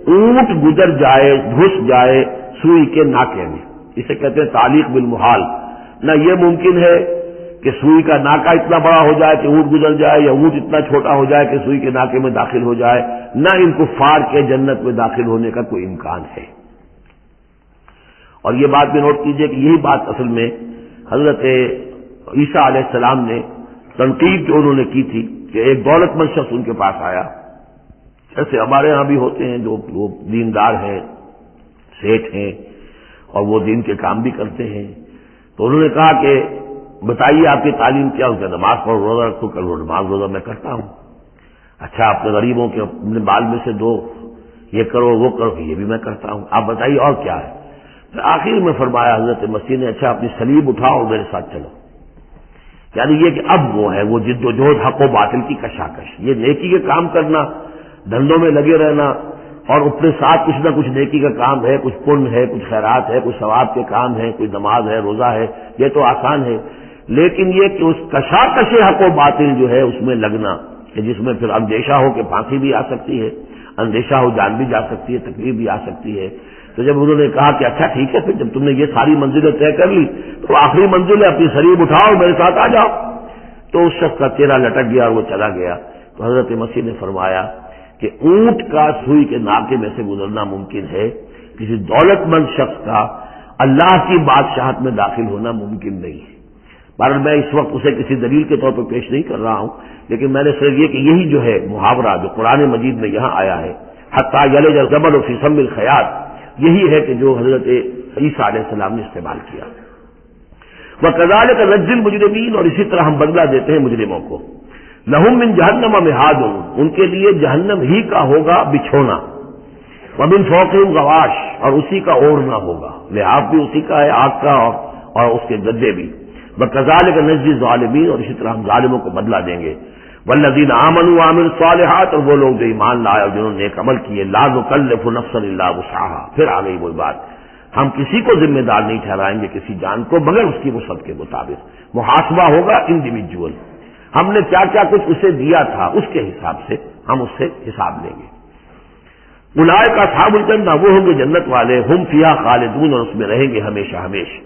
S1: اونٹ گزر جائے، گھس جائے سوئی کے ناکے میں. اسے کہتے ہیں تعلیق بالمحال. نہ یہ ممکن ہے کہ سوئی کا ناکا اتنا بڑا ہو جائے کہ اونٹ گزر جائے، یا اونٹ اتنا چھوٹا ہو جائے کہ سوئی کے ناکے میں داخل ہو جائے. نہ ان کفار کے جنت میں داخل ہونے کا کوئی امکان ہے. اور یہ بات بھی نوٹ کیجئے کہ یہی بات اصل میں حضرت عیسیٰ علیہ السلام نے تنقید جو انہوں نے کی تھی کہ ایک دولت مند شخص ان کے پاس آیا، جیسے ہمارے ہاں بھی ہوتے ہیں جو دیندار ہیں، سیٹھ ہیں اور وہ دین کے کام بھی کرتے ہیں. تو انہوں نے کہا کہ بتائیے آپ کی تعلیم کیا؟ ان کا نماز پڑھو، روزہ رکھو. کل وہ نماز روزہ میں کرتا ہوں. اچھا اپنے غریبوں کے اپنے مال میں سے دو، یہ کرو وہ کرو، یہ بھی میں کرتا ہوں. آپ بتائیے اور کیا ہے؟ پھر آخر میں فرمایا حضرت مسیح نے اچھا اپنی صلیب اٹھاؤ اور میرے ساتھ چلو. یعنی یہ کہ اب وہ ہے وہ جد و جہد حق و باطل کی کشاکش، یہ نیکی کے کام کرنا، دھندوں میں لگے رہنا اور اپنے ساتھ کچھ نہ کچھ نیکی کا کام ہے، کچھ پن ہے، کچھ خیرات ہے، کچھ ثواب کے کام ہے، کوئی نماز ہے، روزہ ہے، یہ تو آسان ہے. لیکن یہ کہ اس کشاکش حق و باطل جو ہے اس میں لگنا کہ جس میں پھر اندیشہ ہو کہ پھانسی بھی آ سکتی ہے، اندیشہ ہو جان بھی جا سکتی ہے، تکلیف بھی آ سکتی ہے. تو جب انہوں نے کہا کہ اچھا ٹھیک ہے، پھر جب تم نے یہ ساری منزلیں طے کر لی تو آخری منزل ہے اپنی صلیب اٹھاؤ میرے ساتھ آ جاؤ. تو اس شخص کا چہرہ لٹک گیا اور وہ چلا گیا. تو حضرت مسیح نے فرمایا کہ اونٹ کا سوئی کے ناکے میں سے گزرنا ممکن ہے، کسی دولت مند شخص کا اللہ کی بادشاہت میں داخل ہونا ممکن نہیں ہے. بہرحال میں اس وقت اسے کسی دلیل کے طور پر پیش نہیں کر رہا ہوں، لیکن میں نے صرف یہ کہ یہی جو ہے محاورہ جو قرآن مجید میں یہاں آیا ہے حتی یلج الجمل فی سم الخیاط، یہی ہے کہ جو حضرت عیسیٰ علیہ السلام نے استعمال کیا. وَكَذَلِكَ نَجْزِي الْمُجْرِمِينَ، اور اسی طرح ہم بدلہ دیتے ہیں مجرموں کو. لَهُم مِّن جَهَنَّمَ مِهَادٌ، ان کے لیے جہنم ہی کا ہوگا بچھونا. وَمِن فَوْقِهِمْ غَوَاشٍ، اور اسی کا اوڑھنا ہوگا. لحاف بھی اسی کا ہے، آگ کا اور اس کے گدے بھی. وَكَذَلِكَ نَجْزِي الظَّالِمِينَ، اور اسی طرح ہم ظالموں کو بدلہ دیں گے. وَالَّذِينَ آمَنُوا وَعَمِلُوا الصَّالِحَاتِ، اور وہ لوگ جو ایمان لائے اور جنہوں نے نیک عمل کیے. لَا نُكَلِّفُ نَفْسًا إِلَّا وُسْعَهَا، پھر آ گئی وہی بات، ہم کسی کو ذمہ دار نہیں ٹھہرائیں گے کسی جان کو مگر اس کی وسعت کے مطابق. محاسبہ ہوگا انڈیویجول، ہم نے کیا کیا کچھ اسے دیا تھا اس کے حساب سے ہم اس سے حساب لیں گے. اولئک اصحاب الجنہ، وہ ہوں گے جنت والے. ہم فیہا خالدون، اور اس میں رہیں گے ہمیشہ ہمیشہ.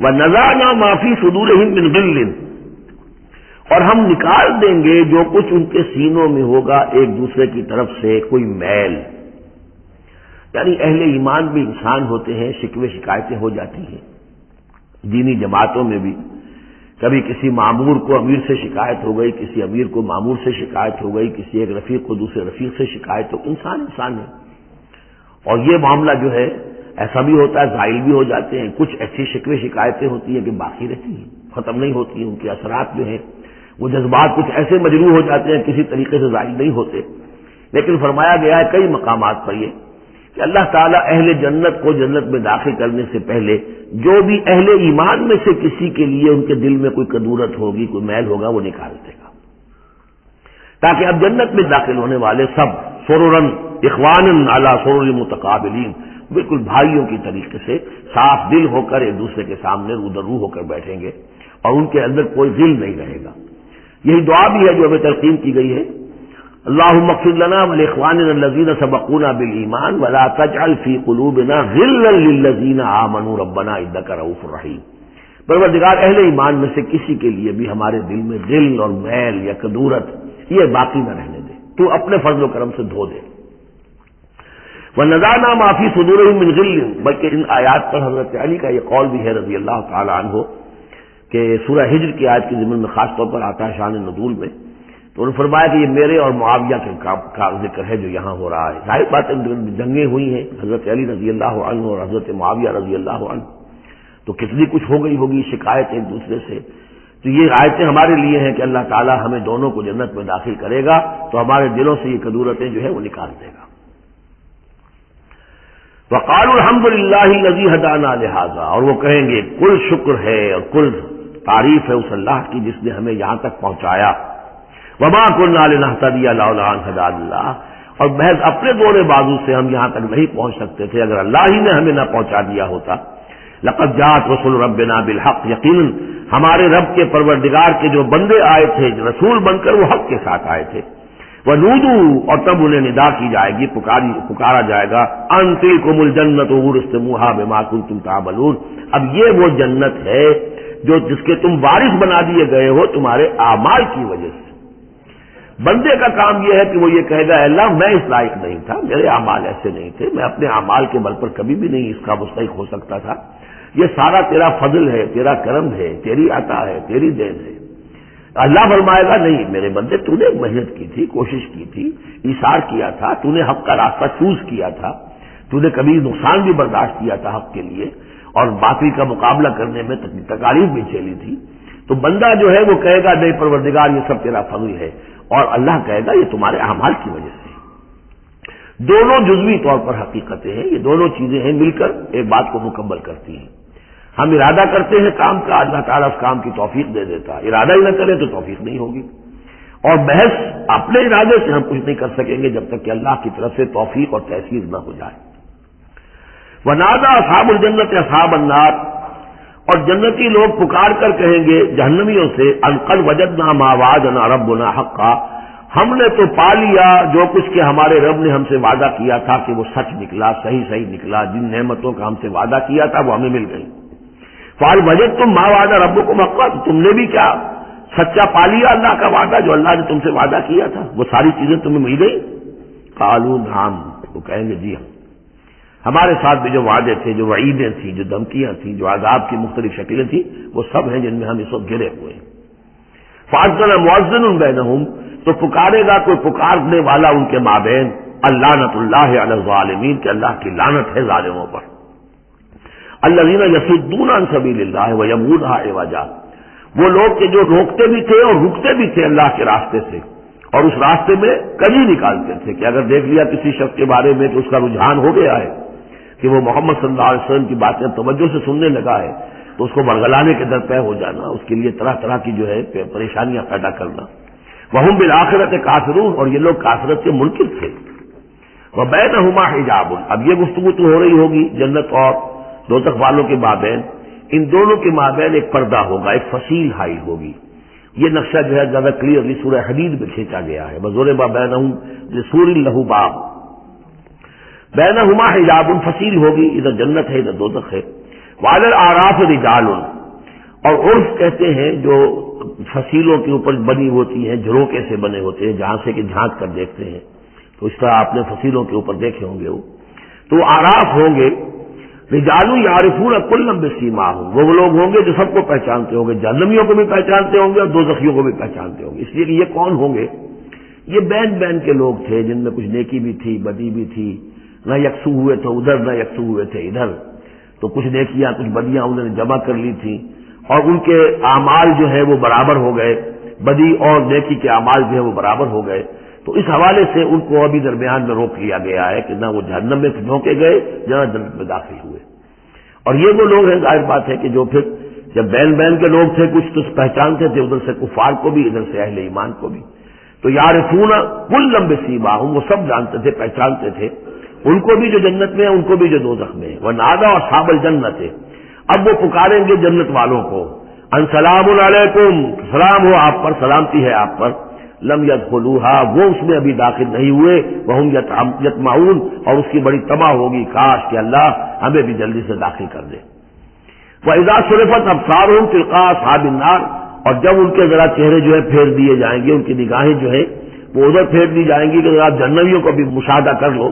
S1: وَنَزَعْنَا مَا فِي صُدُورِهِم مِّن غِلٍّ، اور ہم نکال دیں گے جو کچھ ان کے سینوں میں ہوگا ایک دوسرے کی طرف سے کوئی میل. یعنی اہل ایمان بھی انسان ہوتے ہیں، شکوے شکایتیں ہو جاتی ہیں. دینی جماعتوں میں بھی کبھی کسی معمور کو امیر سے شکایت ہو گئی، کسی امیر کو معمور سے شکایت ہو گئی، کسی ایک رفیق کو دوسرے رفیق سے شکایت ہو. انسان ہے. اور یہ معاملہ جو ہے ایسا بھی ہوتا ہے، زائل بھی ہو جاتے ہیں. کچھ ایسی شکوے شکایتیں ہوتی ہیں کہ باقی رہتی ہیں، ختم نہیں ہوتی ہیں. ان کے اثرات جو ہیں وہ جذبات کچھ ایسے مجروح ہو جاتے ہیں کسی طریقے سے زائل نہیں ہوتے. لیکن فرمایا گیا ہے کئی مقامات پر یہ کہ اللہ تعالیٰ اہل جنت کو جنت میں داخل کرنے سے پہلے جو بھی اہل ایمان میں سے کسی کے لیے ان کے دل میں کوئی کدورت ہوگی، کوئی میل ہوگا، وہ نکال دے گا، تاکہ اب جنت میں داخل ہونے والے سب سررن اخوانن علی سرر متقابلین، بالکل بھائیوں کی طریقے سے صاف دل ہو کر ایک دوسرے کے سامنے رو در رو ہو کر بیٹھیں گے اور ان کے اندر کوئی غل نہیں رہے گا. یہی دعا بھی ہے جو ہمیں تلقین کی گئی ہے. اللہم اغفر لنا ولاخواننا الذین سبقونا بالایمان ولا تجعل فی قلوبنا غلا للذین آمنوا ربنا انک رؤوف رحیم. پروردگار اہل ایمان میں سے کسی کے لیے بھی ہمارے دل میں غل اور میل یا کدورت یہ باقی نہ رہنے دے, تو اپنے فضل و کرم سے دھو دے. وَنَزَعْنَا مَا فِي صُدُورِهِم مِّن غِلٍّ, بلکہ ان آیات پر حضرت علی کا یہ قول بھی ہے رضی اللہ تعالی عنہ کہ سورہ ہجر کی آیت کے ضمن میں خاص طور پر آتا ہے شان نزول میں, تو انہوں نے فرمایا کہ یہ میرے اور معاویہ کے کا ذکر ہے جو یہاں ہو رہا ہے. ظاہر بات ہے جنگیں ہوئی ہیں حضرت علی رضی اللہ عنہ اور حضرت معاویہ رضی اللہ عنہ, تو کتنی کچھ ہو گئی ہوگی شکایت ایک دوسرے سے. تو یہ آیتیں ہمارے لیے ہیں کہ اللہ تعالیٰ ہمیں دونوں کو جنت میں داخل کرے گا تو ہمارے دلوں سے یہ کدورتیں جو ہے وہ نکال دے گا. وقالوا الحمد للہ الذی ہدانا لہذا, اور وہ کہیں گے کل شکر ہے اور کل تعریف ہے اس اللہ کی جس نے ہمیں یہاں تک پہنچایا. وما كنا لنهتدي لولا ان هدانا اللہ, اور محض اپنے دور بازو سے ہم یہاں تک نہیں پہنچ سکتے تھے اگر اللہ ہی نے ہمیں نہ پہنچا دیا ہوتا. لقد جاءت رسل ربنا بالحق, یقیناً ہمارے رب کے پروردگار کے جو بندے آئے تھے رسول بن کر وہ حق کے ساتھ آئے تھے. ونودوا, اور تب انہیں ندا کی جائے گی, پکارا جائے گا, ان تلکم الجنۃ اورثتموها بما کنتم تعملون, اب یہ وہ جنت ہے جو جس کے تم وارث بنا دیے گئے ہو تمہارے اعمال کی وجہ سے. بندے کا کام یہ ہے کہ وہ یہ کہے گا اللہ میں اس لائق نہیں تھا, میرے اعمال ایسے نہیں تھے, میں اپنے اعمال کے بل پر کبھی بھی نہیں اس کا مستحق ہو سکتا تھا, یہ سارا تیرا فضل ہے, تیرا کرم ہے, تیری عطا ہے, تیری دین ہے. اللہ فرمائے گا نہیں میرے بندے, تو نے محنت کی تھی, کوشش کی تھی, ایثار کیا تھا, تو نے حق کا راستہ چوز کیا تھا, تو نے کبھی نقصان بھی برداشت کیا تھا حق کے لیے اور باطل کا مقابلہ کرنے میں تکالیف بھی جھیلی تھی. تو بندہ جو ہے وہ کہے گا نہیں پروردگار یہ سب تیرا فضل ہے, اور اللہ کہے گا یہ تمہارے اعمال کی وجہ سے. دونوں جزوی طور پر حقیقتیں ہیں, یہ دونوں چیزیں ہیں مل کر ایک بات کو مکمل کرتی ہیں. ہم ارادہ کرتے ہیں کام کا, اللہ تعالیٰ اس کام کی توفیق دے دیتا, ارادہ ہی نہ کرے تو توفیق نہیں ہوگی, اور محض اپنے ارادے سے ہم کچھ نہیں کر سکیں گے جب تک کہ اللہ کی طرف سے توفیق اور تحصیل نہ ہو جائے. ونادى اصحاب الجنت اصحاب النار, اور جنتی لوگ پکار کر کہیں گے جہنمیوں سے ان قد وجدنا ما وعدنا ربنا حقا, ہم نے تو پا لیا جو کچھ کہ ہمارے رب نے ہم سے وعدہ کیا تھا کہ وہ سچ نکلا, صحیح نکلا, جن نعمتوں کا ہم سے وعدہ کیا تھا وہ ہمیں مل گئی. فال وجدتم ما وعد ربکم حقا, تم نے بھی کیا سچا پا لیا اللہ کا وعدہ جو اللہ نے تم سے وعدہ کیا تھا, وہ ساری چیزیں تمہیں مل گئی. قالوا نعم, وہ کہیں گے جی ہاں, ہمارے ساتھ بھی جو وعدے تھے, جو وعیدیں تھیں, جو دھمکیاں تھیں, جو عذاب کی مختلف شکلیں تھیں, وہ سب ہیں جن میں ہم اس وقت گرے ہوئے ہیں. فاذن مؤذن بینہم, تو پکارے گا کوئی پکارنے والا ان کے مابین, اللعنۃ اللہ علی الظالمین, کہ اللہ کی لعنت ہے ظالموں پر. الذین یصدون عن سبیل اللہ ویبغونها عوجا, وہ لوگ کہ جو روکتے بھی تھے اور رکتے بھی تھے اللہ کے راستے سے, اور اس راستے میں کجی نکالتے تھے کہ اگر دیکھ لیا کسی شخص کے بارے میں کہ اس کا رجحان ہو گیا ہے کہ وہ محمد صلی اللہ علیہ وسلم کی باتیں توجہ سے سننے لگا ہے, تو اس کو برگلانے کے درپے ہو جانا, اس کے لیے طرح طرح کی جو ہے پریشانیاں پیدا کرنا. وہم بالآخرۃ کافرون, اور یہ لوگ کافرت کے منکر تھے. وبینہما حجاب, اب یہ گفتگو تو ہو رہی ہوگی جنت اور دوزخ والوں کے مابین, ان دونوں کے مابین ایک پردہ ہوگا, ایک فصیل حائل ہوگی. یہ نقشہ جو ہے زیادہ کلیئرلی سورہ حدید میں کھینچا گیا ہے. وضرب بینہم بسور لہ باب, بینہما حجاب, فصیل ہوگی, ادھر جنت ہے ادھر دوزخ ہے. وعلی الاعراف رجال, اور عرف کہتے ہیں جو فصیلوں کے اوپر بنی ہوتی ہیں, جھروکے سے بنے ہوتے ہیں, جہاں سے کہ جھانک کر دیکھتے ہیں, تو اس طرح آپ نے فصیلوں کے اوپر دیکھے ہوں گے. تو اعراف ہوں گے, رجال یعرفون کلا بسیماہم, وہ لوگ ہوں گے جو سب کو پہچانتے ہوں گے, جہنمیوں کو بھی پہچانتے ہوں گے اور دوزخیوں کو بھی پہچانتے ہوں گے. اس لیے کہ یہ کون ہوں گے, یہ بین بین کے لوگ تھے جن میں کچھ نیکی بھی تھی, بدی بھی تھی, نہ یکسو ہوئے تھے ادھر, نہ یکسو ہوئے تھے ادھر, تو کچھ نیکیاں کچھ بدیاں انہوں نے جمع کر لی تھیں, اور ان کے اعمال جو ہے وہ برابر ہو گئے, بدی اور نیکی کے اعمال جو ہے وہ برابر ہو گئے. تو اس حوالے سے ان کو ابھی درمیان میں روک لیا گیا ہے کہ نہ وہ جہنم میں جھونکے گئے نہ جنت میں داخل ہوئے. اور یہ وہ لوگ ہیں, ظاہر بات ہے کہ جو پھر جب بین بین کے لوگ تھے کچھ تو پہچانتے تھے ادھر سے کفار کو بھی ادھر سے اہل ایمان کو بھی. تو یعرفون کلا بسیماہم, وہ سب جانتے تھے, پہچانتے تھے ان کو بھی جو جنت میں ہے، ان کو بھی جو دوزخ میں ہے. ونادى اصحاب الجنت، اب وہ پکاریں گے جنت والوں کو، ان سلام علیکم، سلام ہو آپ پر، سلامتی ہے آپ پر. لم يدخلوها، وہ اس میں ابھی داخل نہیں ہوئے. وهم یطمعون، اور اس کی بڑی طمع ہوگی، کاش کہ اللہ ہمیں بھی جلدی سے داخل کر دے. وَإِذَا صُرِفَتْ أَبْصَارُهُمْ تِلْقَاءَ أَصْحَابِ النَّارِ، اور جب ان کے ذرا چہرے جو ہے پھیر دیے جائیں گے، ان کی نگاہیں جو ہے وہ ادھر پھیر دی جائیں گی کہ ذرا جہنمیوں کو بھی مشاہدہ کر لو.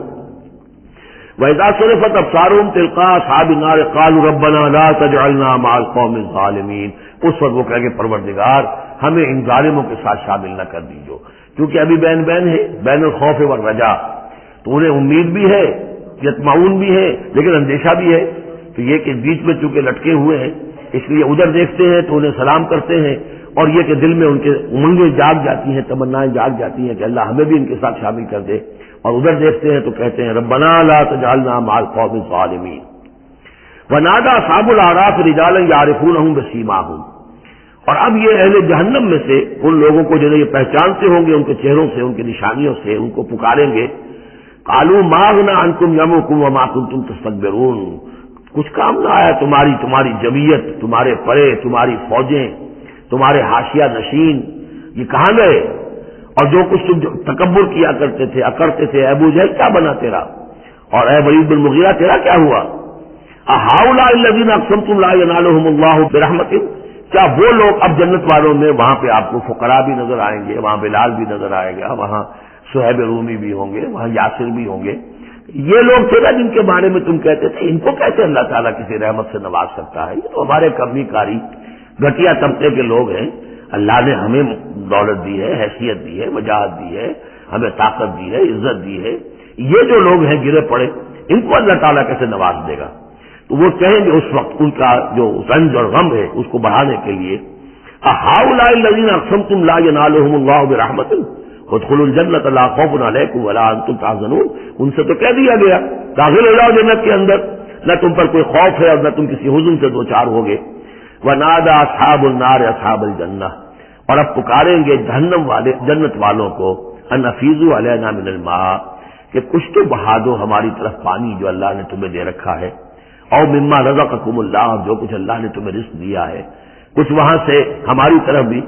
S1: وَإِذَا صُرِفَتْ أَبْصَارُهُمْ تِلْقَاءَ أَصْحَابِ النَّارِ قَالُوا رَبَّنَا لَا تَجْعَلْنَا مَعَ الْقَوْمِ الظَّالِمِينَ، اس وقت وہ کہیں گے پروردگار ہمیں ان ظالموں کے ساتھ شامل نہ کر دیجو. کیونکہ ابھی بین بین ہے، بین الخوف والرجا، تو انہیں امید بھی ہے، یطمعون بھی ہے، لیکن اندیشہ بھی ہے. تو یہ کہ بیچ میں چونکہ لٹکے ہوئے ہیں، اس لیے ادھر دیکھتے ہیں تو انہیں سلام کرتے ہیں، اور یہ کہ دل میں ان کے امنگیں جاگ جاتی ہیں، تمنائیں جاگ جاتی ہیں کہ اللہ ہمیں بھی ان کے ساتھ شامل کر دے. اور ادھر دیکھتے ہیں تو کہتے ہیں ربنا لا تجعلنا مع القوم الظالمین. ونادى اصحاب الاعراف رجالا يعرفونهم بسيماهم، اور اب یہ اہل جہنم میں سے ان لوگوں کو جنہیں یہ پہچانتے ہوں گے ان کے چہروں سے، ان کی نشانیوں سے، ان کو پکاریں گے. قالوا ما اغنى عنكم يومكم وما كنتم تستكبرون، کچھ کام نہ آیا تمہاری جمعیت، تمہارے پرے، تمہاری فوجیں، تمہارے حاشیہ نشین، یہ کہاں گئے؟ اور جو کچھ تم تکبر کیا کرتے تھے، اکڑتے تھے، ابو جہل کیا بنا تیرا، اور اے ولید بن مغیرہ تیرا کیا ہوا؟ اہؤلاء الذین اقسمتم لا ینالهم اللہ برحمۃ، کیا وہ لوگ اب جنت والوں میں وہاں پہ آپ کو فقراء بھی نظر آئیں گے، وہاں بلال بھی نظر آئے گا، وہاں صہیب رومی بھی ہوں گے، وہاں یاسر بھی ہوں گے، یہ لوگ تھے نا جن کے بارے میں تم کہتے تھے ان کو کیسے اللہ تعالیٰ کسی رحمت سے نواز سکتا ہے؟ یہ تو ہمارے کمی کاری گھٹیا طبقے کے لوگ ہیں. اللہ نے ہمیں دولت دی ہے، حیثیت دی ہے، وجاہت دی ہے، ہمیں طاقت دی ہے، عزت دی ہے. یہ جو لوگ ہیں گرے پڑے، ان کو اللہ تعالیٰ کیسے نواز دے گا؟ تو وہ کہیں گے اس وقت ان کا جو رنج اور غم ہے اس کو بڑھانے کے لیے، اہؤلاء الذین اقسمتم لا ینالهم اللہ برحمۃ ادخلوا الجنۃ لا خوف علیکم ولا انتم تحزنون، ان سے تو کہہ دیا گیا داخل ہو جاؤ جنت کے اندر، نہ تم پر کوئی خوف ہے اور نہ تم کسی حزن سے دوچار ہوگے. ونادى اصحاب النار اصحاب الجنہ، اور اب پکاریں گے جہنم والے جنت والوں کو، ان افیضوا علینا من الماء، کہ کچھ تو بہا دو ہماری طرف پانی جو اللہ نے تمہیں دے رکھا ہے، اور مما رزقکم اللہ، جو کچھ اللہ نے تمہیں رزق دیا ہے کچھ وہاں سے ہماری طرف بھی،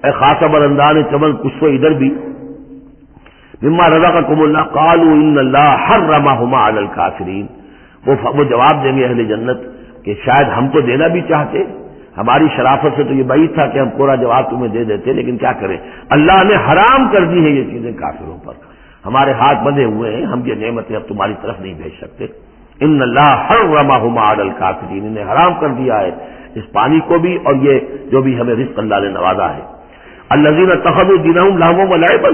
S1: اے خاص برندان چمن کچھ تو ادھر بھی. مما رزقکم اللہ قالوا ان اللہ حرمہما علی الکافرین، وہ جواب دیں گے اہل جنت کہ شاید ہم تو دینا بھی چاہتے، ہماری شرافت سے تو یہ بعید تھا کہ ہم پورا جواب تمہیں دے دیتے، لیکن کیا کریں، اللہ نے حرام کر دی ہے یہ چیزیں کافروں پر، ہمارے ہاتھ بندھے ہوئے ہیں، ہم یہ نعمتیں اب تمہاری طرف نہیں بھیج سکتے. ان اللہ حرمہما علی الکافرین، انہیں حرام کر دیا ہے اس پانی کو بھی اور یہ جو بھی ہمیں رزق اللہ نے نوازا ہے. الذین اتخذوا دینہم لہوا ولعبا،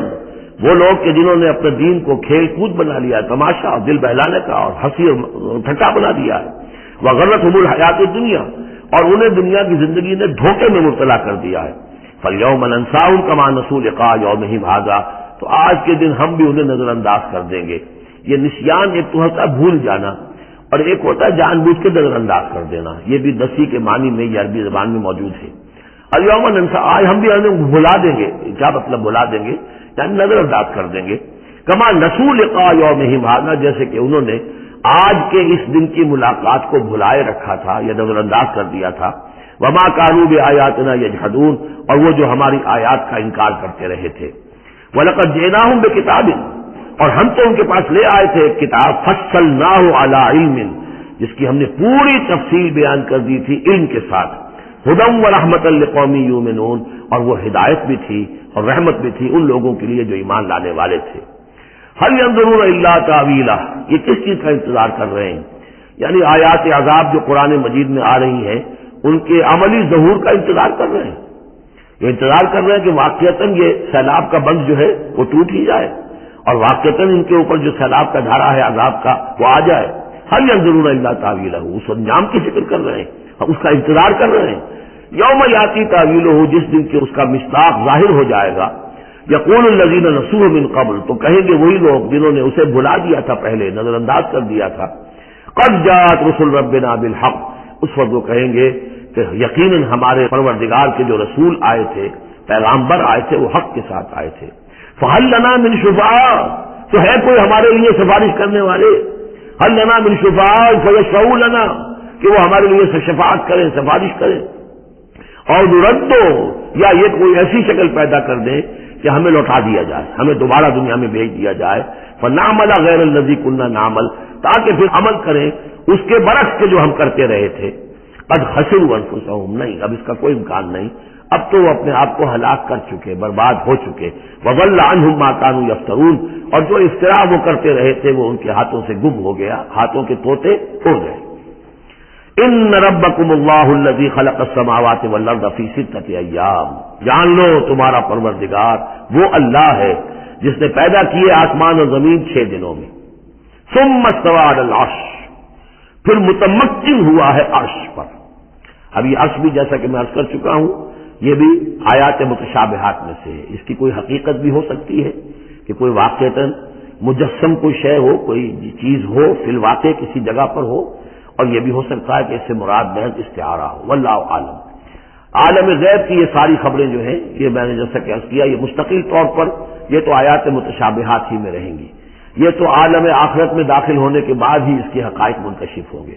S1: وہ لوگ کہ جنہوں نے اپنے دین کو کھیل کود بنا لیا، تماشا اور دل بہلانے کا اور ہنسی اور ٹھٹا بنا دیا ہے. وغرتہم الحیات الدنیا، اور انہیں دنیا کی زندگی نے دھوکے میں مبتلا کر دیا ہے. فالیوم ننساہم کما نسوا لقاء یومہم ھذا، تو آج کے دن ہم بھی انہیں نظر انداز کر دیں گے. یہ نسیان ایک تو ہوتا ہے بھول جانا، اور ایک ہوتا ہے جان بوجھ کے نظر انداز کر دینا. یہ بھی نسی کے معنی میں یہ عربی زبان میں موجود ہے. الیوم ننسا، آج ہم بھی انہیں بھلا دیں گے. کیا مطلب بھلا دیں گے؟ یعنی نظر انداز کر دیں گے. کما نسوا لقاء یومہم ھذا، جیسے کہ انہوں نے آج کے اس دن کی ملاقات کو بھلائے رکھا تھا یا نظر انداز کر دیا تھا. وما کانوا بآیاتنا یجحدون، اور وہ جو ہماری آیات کا انکار کرتے رہے تھے. وَلَقَدْ جِئْنَاهُمْ بِكِتَابٍ، اور ہم تو ان کے پاس لے آئے تھے کتاب، فَصَّلْنَاهُ عَلَىٰ عِلْمٍ، جس کی ہم نے پوری تفصیل بیان کر دی تھی علم کے ساتھ. هُدًى وَرَحْمَةً لِقَوْمٍ يُؤْمِنُونَ، اور وہ ہدایت بھی تھی اور رحمت بھی تھی ان لوگوں کے لیے جو ایمان لانے والے تھے. هَلْ يَنظُرُونَ إِلَّا تَأْوِيلَهُ، یہ کس چیز کا انتظار کر رہے ہیں؟ یعنی آیات عذاب جو قرآن مجید میں آ رہی ہیں ان کے عملی ظہور کا انتظار کر رہے ہیں. یہ انتظار کر رہے ہیں کہ واقعتاً یہ سیلاب کا بند جو ہے وہ ٹوٹ ہی جائے، اور واقعتاً ان کے اوپر جو سیلاب کا دھارا ہے عذاب کا وہ آ جائے. هل ينظرون الا تاویلہ، اس انجام کی فکر کر رہے ہیں اور اس کا انتظار کر رہے ہیں. یوم یاتی تاویلہ، جس دن کے اس کا مصداق ظاہر ہو جائے گا. یقول الذین نسوہ من قبل، تو کہیں گے وہی لوگ جنہوں نے اسے بھلا دیا تھا، پہلے نظر انداز کر دیا تھا. قد جاءت رسل ربنا بالحق، اس وقت وہ کہیں گے کہ یقیناً ہمارے پروردگار کے جو رسول آئے تھے، پیغامبر آئے تھے، وہ حق کے ساتھ آئے تھے. فہل لنا من شفعاء، تو ہے کوئی ہمارے لیے سفارش کرنے والے؟ حل لنا من شفاعۃ فیشفعوا لنا، کہ وہ ہمارے لیے شفاعت کریں، سفارش کریں. اور نردو، یا یہ کوئی ایسی شکل پیدا کر دیں کہ ہمیں لوٹا دیا جائے، ہمیں دوبارہ دنیا میں بھیج دیا جائے. فنعمل غیر الذی کنا نعمل، تاکہ پھر عمل کریں اس کے برعکس کے جو ہم کرتے رہے تھے. قد خسروا انفسهم، نہیں اب اس کا کوئی امکان نہیں، اب تو وہ اپنے آپ کو ہلاک کر چکے، برباد ہو چکے. وضل عنہم ما كانوا یفترون، اور جو افتراء وہ کرتے رہے تھے وہ ان کے ہاتھوں سے گم ہو گیا، ہاتھوں کے طوطے اڑ گئے. ان ربکم اللہ الذی خلق السماوات والارض فی ستۃ ایام، جان لو تمہارا پروردگار وہ اللہ ہے جس نے پیدا کیے آسمان اور زمین 6 دنوں میں. ثم استوى علی العرش، پھر متمکن ہوا ہے عرش پر. اب یہ عرش بھی جیسا کہ میں عرض کر چکا ہوں یہ بھی آیات متشابہات میں سے ہے. اس کی کوئی حقیقت بھی ہو سکتی ہے کہ کوئی واقعتاً مجسم کوئی شے ہو، کوئی چیز ہو فی الواقع کسی جگہ پر ہو، اور یہ بھی ہو سکتا ہے کہ اس سے مراد محض استعارہ ہو. واللہ عالم. عالم غیب کی یہ ساری خبریں جو ہیں، یہ میں نے جیسا کہ عرض کیا یہ مستقل طور پر یہ تو آیات متشابہات ہی میں رہیں گی. یہ تو عالم آخرت میں داخل ہونے کے بعد ہی اس کے حقائق منکشف ہوں گے.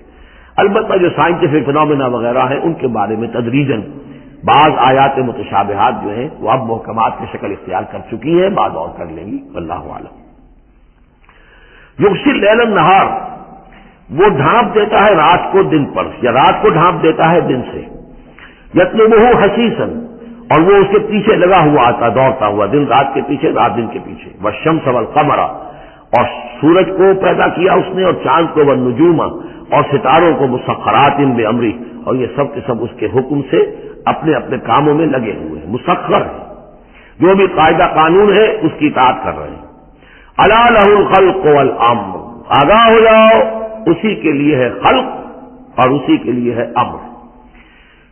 S1: البتہ جو سائنٹیفک فنومینا وغیرہ ہیں ان کے بارے میں تدریجاً بعض آیات متشابہات جو ہیں وہ اب محکمات کی شکل اختیار کر چکی ہیں، بعد اور کر لیں گی. واللہ عالم. یغشی اللیل النہار، وہ ڈھانپ دیتا ہے رات کو دن پر، یا رات کو ڈھانپ دیتا ہے دن سے. یطلبہ حثیثا، اور وہ اس کے پیچھے لگا ہوا آتا دوڑتا ہوا، دن رات کے پیچھے رات دن کے پیچھے. والشمس والقمر، اور سورج کو پیدا کیا اس نے اور چاند کو، والنجوم، اور ستاروں کو، مسخرات بامرہ، اور یہ سب کے سب اس کے حکم سے اپنے اپنے کاموں میں لگے ہوئے ہیں، مسخر ہیں. جو بھی قاعدہ قانون ہے اس کی اطاعت کر رہے ہیں. الا لہ الخلق والامر، آگاہ ہو جاؤ اسی کے لیے ہے خلق اور اسی کے لیے ہے امر.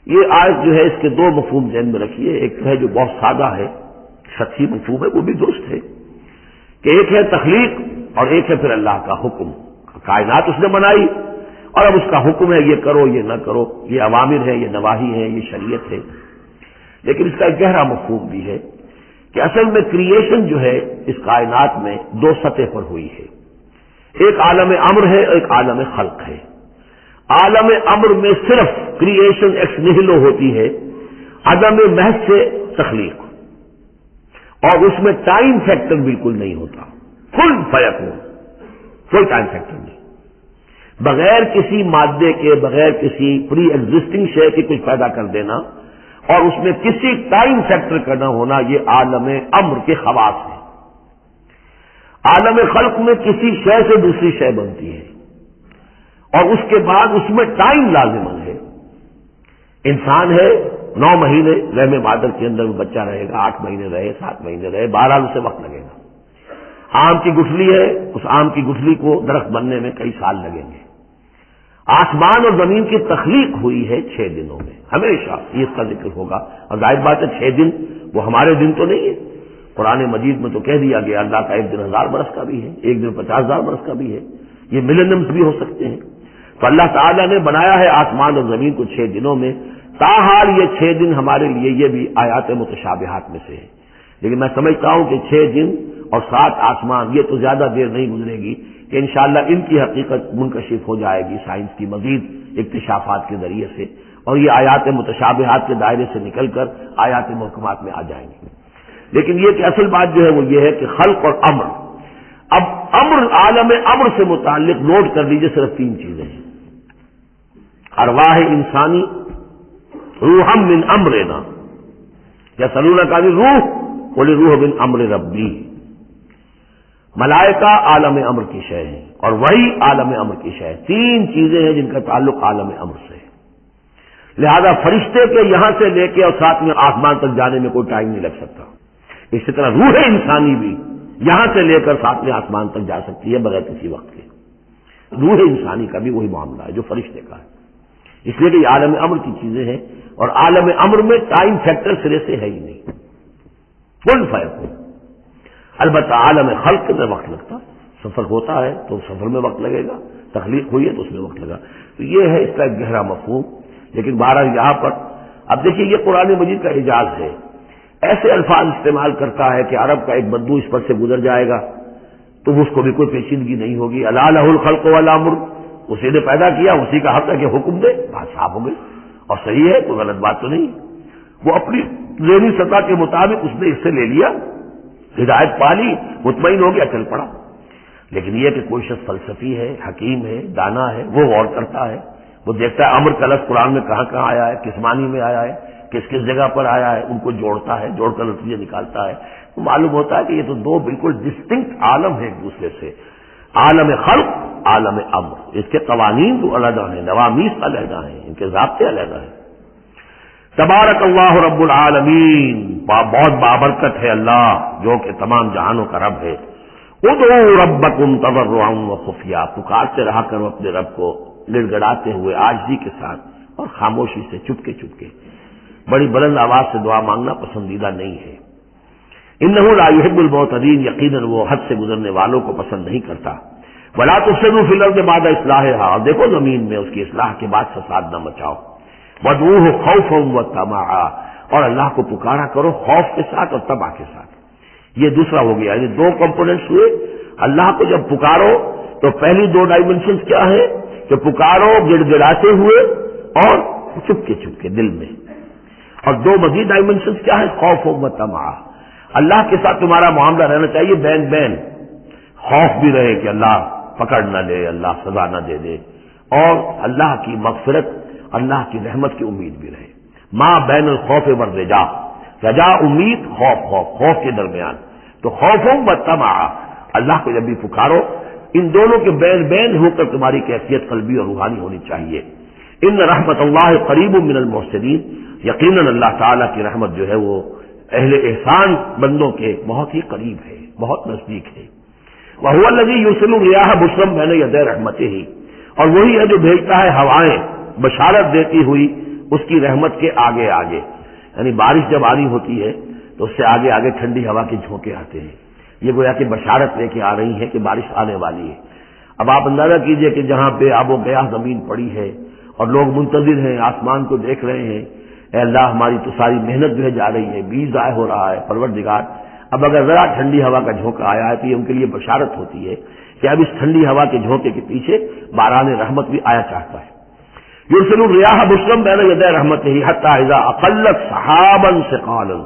S1: یہ آیت جو ہے اس کے 2 مفہوم ذہن میں رکھیے. ایک ہے جو بہت سادہ ہے، سطحی مفہوم ہے، وہ بھی درست ہے کہ ایک ہے تخلیق اور ایک ہے پھر اللہ کا حکم. کائنات اس نے بنائی اور اب اس کا حکم ہے یہ کرو یہ نہ کرو، یہ اوامر ہے، یہ نواہی ہے، یہ شریعت ہے. لیکن اس کا ایک گہرا مفہوم بھی ہے کہ اصل میں کریشن جو ہے اس کائنات میں 2 سطح پر ہوئی ہے. ایک عالم امر ہے، ایک عالم خلق ہے. عالم امر میں صرف کریشن ایکس نہیلو ہوتی ہے، عدم محض سے تخلیق، اور اس میں ٹائم فیکٹر بالکل نہیں ہوتا. کل فیکون، کوئی ٹائم فیکٹر نہیں. بغیر کسی مادے کے، بغیر کسی پری ایگزسٹنگ شے کے کچھ پیدا کر دینا اور اس میں کسی ٹائم فیکٹر کا نہ ہونا، یہ عالم امر کے خواص ہے. عالم خلق میں کسی شے سے دوسری شے بنتی ہے اور اس کے بعد اس میں ٹائم لازمن ہے. انسان ہے 9 مہینے رحم مادر کے اندر بچہ رہے گا، 8 مہینے رہے، 7 مہینے رہے، بہرحال اسے وقت لگے گا. آم کی گٹھلی ہے، اس آم کی گٹھلی کو درخت بننے میں کئی سال لگیں گے. آسمان اور زمین کی تخلیق ہوئی ہے 6 دنوں میں. ہمیشہ یہ اس کا ذکر ہوگا، اور ظاہر بات ہے 6 دن وہ ہمارے دن تو نہیں ہے. قرآن مجید میں تو کہہ دیا گیا اللہ کا ایک دن 1000 برس کا بھی ہے، ایک دن 50,000 برس کا بھی ہے، یہ ملینمز بھی ہو سکتے ہیں. تو اللہ تعالیٰ نے بنایا ہے آسمان اور زمین کو 6 دنوں میں. تاحال یہ 6 دن ہمارے لیے یہ بھی آیات متشابہات میں سے ہے. لیکن میں سمجھتا ہوں کہ 6 دن اور 7 آسمان یہ تو زیادہ دیر نہیں گزرے گی کہ انشاءاللہ ان کی حقیقت منکشف ہو جائے گی سائنس کی مزید اکتشافات کے ذریعے سے، اور یہ آیات متشابہات کے دائرے سے نکل کر آیات محکمات میں آ جائیں گی. لیکن یہ کہ اصل بات جو ہے وہ یہ ہے کہ خلق اور امر. اب امر، عالم امر سے متعلق نوٹ کر لیجئے صرف 3 چیزیں ہیں. ارواح انسانی، روح من امرنا، یا سلونک عن الروح قل روح من امر ربی. ملائکہ عالم امر کی شے ہیں اور وہی عالم امر کی شے ہے. 3 چیزیں ہیں جن کا تعلق عالم امر سے ہے. لہذا فرشتے کے یہاں سے لے کے اور ساتھ میں آسمان تک جانے میں کوئی ٹائم نہیں لگ سکتا. اسی طرح روح انسانی بھی یہاں سے لے کر ساتھ میں آسمان تک جا سکتی ہے بغیر کسی وقت کے. روح انسانی کا بھی وہی معاملہ ہے جو فرشتے کا ہے. اس لیے کہ یہ عالم امر کی چیزیں ہیں اور عالم امر میں ٹائم فیکٹر سرے سے ہے ہی نہیں، فل فیکون. البتہ عالم خلق میں وقت لگتا، سفر ہوتا ہے تو سفر میں وقت لگے گا، تخلیق ہوئی ہے تو اس میں وقت لگا. تو یہ ہے اس کا ایک گہرا مفہوم. لیکن بہرحال یہاں پر اب دیکھیے یہ قرآن مجید کا اعجاز ہے. ایسے الفاظ استعمال کرتا ہے کہ عرب کا ایک بدو اس پر سے گزر جائے گا تو اس کو بھی کوئی پیچیدگی نہیں ہوگی. الا لہ الخلق والامر، اسی نے پیدا کیا، اسی کا حق ہے کہ حکم دے. بات صاف ہو گئی اور صحیح ہے، کوئی غلط بات تو نہیں. وہ اپنی ذہنی سطح کے مطابق اس نے اس سے لے لیا، ہدایت پالی، مطمئن ہو گیا، چل پڑا. لیکن یہ کہ کوئی شخص فلسفی ہے، حکیم ہے، دانا ہے، وہ غور کرتا ہے، وہ دیکھتا ہے امر کا لفظ قرآن میں کہاں کہاں آیا ہے، کس معنی میں آیا ہے، کس کس جگہ پر آیا ہے، ان کو جوڑتا ہے، جوڑ کر نتیجے نکالتا ہے. تو معلوم ہوتا ہے کہ یہ تو دو بالکل ڈسٹنکٹ عالم ہیں ایک دوسرے سے. عالم خلق، عالم امر. اس کے قوانین تو علیحدہ ہیں، نوامیس علیحدہ ہیں، ان کے ضابطے علیحدہ ہیں. تبارک اللہ رب العالمین، بہت بابرکت ہے اللہ جو کہ تمام جہانوں کا رب ہے. ادعوا ربکم تضرعا وخفیا، پکارتے رہا کرو اپنے رب کو گڑ گڑاتے ہوئے، عاجزی کے ساتھ اور خاموشی سے، چپکے چپکے. بڑی بلند آواز سے دعا مانگنا پسندیدہ نہیں ہے. انہ لا یحب المعتدین، یقیناً وہ حد سے گزرنے والوں کو پسند نہیں کرتا. ولا تفسدوا فی الارض بعد اصلاحها، اور دیکھو زمین میں اس کی اصلاح کے بعد فساد نہ مچاؤ. وادعوه خوفا وطمعا، اور اللہ کو پکارا کرو خوف کے ساتھ اور طمع کے ساتھ. یہ دوسرا ہو گیا، یہ دو کمپوننٹس ہوئے. اللہ کو جب پکارو تو پہلی دو ڈائمنشنز کیا ہے کہ پکارو گڑ گڑاتے ہوئے اور چپکے چپکے دل میں. اور دو مزید ڈائمنشنز کیا ہے، خوف و طمع. اللہ کے ساتھ تمہارا معاملہ رہنا چاہیے بین بین، خوف بھی رہے کہ اللہ پکڑ نہ لے، اللہ سزا نہ دے دے، اور اللہ کی مغفرت، اللہ کی رحمت کی امید بھی رہے. ما بین الخوف والرجا، رجا امید، خوف خوف کے درمیان. تو خوف و طمع، اللہ کو جب بھی پکارو ان دونوں کے بین بین ہو کر تمہاری کیفیت قلبی اور روحانی ہونی چاہیے. ان رحمت اللہ قریب من المحسنین، یقیناً اللہ تعالیٰ کی رحمت جو ہے وہ اہل احسان بندوں کے بہت ہی قریب ہے، بہت نزدیک ہے. وَهُوَ الَّذِي يُرْسِلُ الرِّيَاحَ بُشْرًا بَيْنَ يَدَيْ رَحْمَتِهِ، اور وہی ہے جو بھیجتا ہے ہوائیں بشارت دیتی ہوئی اس کی رحمت کے آگے آگے. یعنی بارش جب آنی ہوتی ہے تو اس سے آگے آگے ٹھنڈی ہوا کے جھونکے آتے ہیں. یہ گویا کہ بشارت لے کے آ رہی ہے کہ بارش آنے والی ہے. اب آپ اندازہ کیجئے کہ جہاں بے آب و گیا زمین پڑی ہے اور لوگ منتظر ہیں، آسمان کو دیکھ رہے ہیں، اے اللہ ہماری تو ساری محنت جو ہے جا رہی ہے، بیج ضائع ہو رہا ہے، پروردگار اب اگر ذرا ٹھنڈی ہوا کا جھونکا آیا ہے تو یہ ان کے لیے بشارت ہوتی ہے کہ اب اس ٹھنڈی ہوا کے جھونکے کے پیچھے باران رحمت بھی آیا چاہتا ہے. یرسل الرياح بشرا بین یدی رحمتہ حتی اذا اقلت سحابا ثقالا،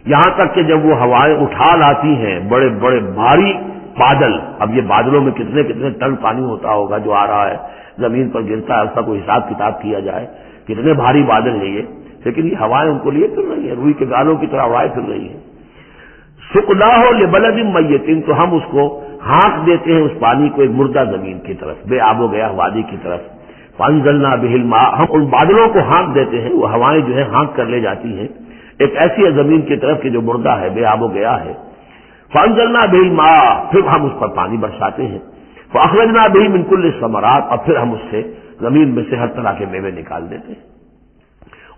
S1: یہاں تک کہ جب وہ ہوائیں اٹھا لاتی ہیں بڑے بڑے بھاری بادل. اب یہ بادلوں میں کتنے کتنے ٹن پانی ہوتا ہوگا جو آ رہا ہے زمین پر گرتا ہے، اس کا کوئی حساب کتاب کیا جائے کتنے بھاری بادل ہیں یہ. لیکن یہ ہوائیں ان کو لیے پھر رہی ہیں، روئی کے گالوں کی طرح ہوائیں پھر رہی ہیں. سقناہ لبلد میت، تو ہم اس کو ہانک دیتے ہیں اس پانی کو ایک مردہ زمین کی طرف، بے آب و گیا وادی کی طرف. فانزلنا بہ الماء، ہم ان بادلوں کو ہانک دیتے ہیں، وہ ہوائیں جو ہے ہانک کر لے جاتی ہیں ایک ایسی زمین کی طرف کہ جو مردہ ہے، بے آب و گیا ہے. فانزلنا بہ الماء، پھر ہم اس پر پانی برساتے ہیں. فاخرجنا بہ من کل الثمرات، اور پھر ہم اس سے زمین میں سے ہر طرح کے میوے نکال دیتے ہیں.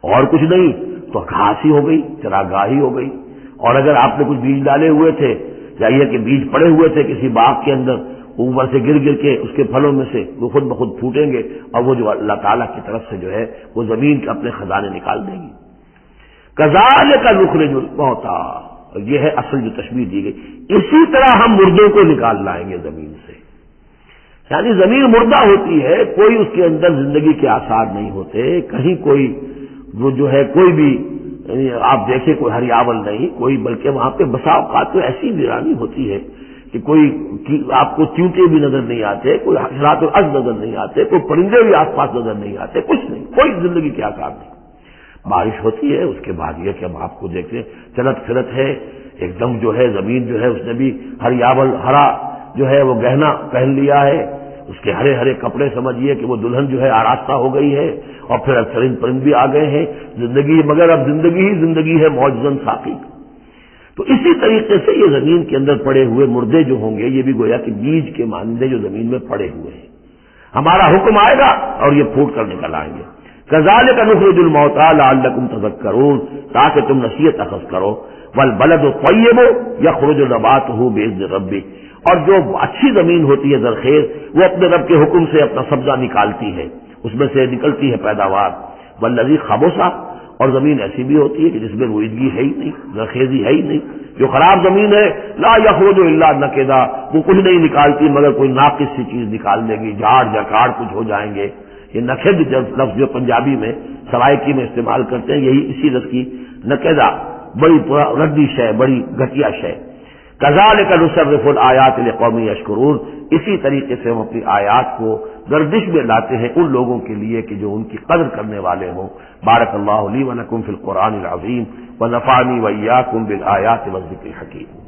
S1: اور کچھ نہیں تو گھاس ہی ہو گئی، چراگاہ ہی ہو گئی. اور اگر آپ نے کچھ بیج ڈالے ہوئے تھے یا یہ کہ بیج پڑے ہوئے تھے کسی باغ کے اندر، اوپر سے گر گر کے اس کے پھلوں میں سے وہ خود بخود پھوٹیں گے اور وہ جو اللہ تعالیٰ کی طرف سے جو ہے وہ زمین کے اپنے خزانے نکال دے گی. کذالک نخرج الموتیٰ، یہ ہے اصل جو تشبیہ دی گئی، اسی طرح ہم مردوں کو نکال لائیں گے زمین سے. یعنی زمین مردہ ہوتی ہے، کوئی اس کے اندر زندگی کے آثار نہیں ہوتے، کہیں کوئی وہ جو ہے کوئی بھی آپ دیکھیں کوئی ہریاول نہیں کوئی، بلکہ وہاں پہ بسا اوقات تو ایسی ویرانی ہوتی ہے کہ کوئی آپ کو چیونٹے بھی نظر نہیں آتے، کوئی حشرات الارض نظر نہیں آتے، کوئی پرندے بھی آس پاس نظر نہیں آتے، کچھ نہیں، کوئی زندگی کے آثار نہیں. بارش ہوتی ہے، اس کے بعد یہ کہ ہم آپ کو دیکھتے چلت پھرت ہے، ایک دم جو ہے زمین جو ہے اس نے بھی ہریاول ہرا جو ہے وہ گہنا پہن لیا ہے، اس کے ہرے ہرے کپڑے سمجھیے کہ وہ دلہن جو ہے آراستہ ہو گئی ہے، اور پھر اکثر پرند بھی آ گئے ہیں زندگی، مگر اب زندگی ہی زندگی ہے معجزن ساقی. تو اسی طریقے سے یہ زمین کے اندر پڑے ہوئے مردے جو ہوں گے یہ بھی گویا کہ بیج کے مانندے جو زمین میں پڑے ہوئے ہیں، ہمارا حکم آئے گا اور یہ پھوٹ کر نکل آئیں گے. کذالک نخرج الموتیٰ لعلکم تذکرون، تاکہ تم نصیحت اخذ کرو. والبلد الطیب یخرج نباتہ باذن ربہ، اور جو اچھی زمین ہوتی ہے زرخیز وہ اپنے رب کے حکم سے اپنا سبزہ نکالتی ہے، اس میں سے نکلتی ہے پیداوار. والذی خبث، اور زمین ایسی بھی ہوتی ہے کہ جس میں روئیدگی ہے ہی نہیں، زرخیزی ہے ہی نہیں. جو خراب زمین ہے لا یخرج الا نکدا، وہ کچھ نہیں نکالتی مگر کوئی ناقص سی چیز نکال دے گی، جھاڑ جھکاڑ کچھ ہو جائیں گے. یہ نکد لفظ جو پنجابی میں سرائکی میں استعمال کرتے ہیں، یہی اسی لفظ کی نکدا، بڑی ردی شے، بڑی گھٹیا شے. کذالک نصرف الآیات لقوم یشکرون، اسی طریقے سے ہم اپنی آیات کو گردش میں لاتے ہیں ان لوگوں کے لیے کہ جو ان کی قدر کرنے والے ہوں. بارک اللہ لی و لکم فی القرآن العظیم ونفعنی وإیاکم بالآیات والذکر الحکیم.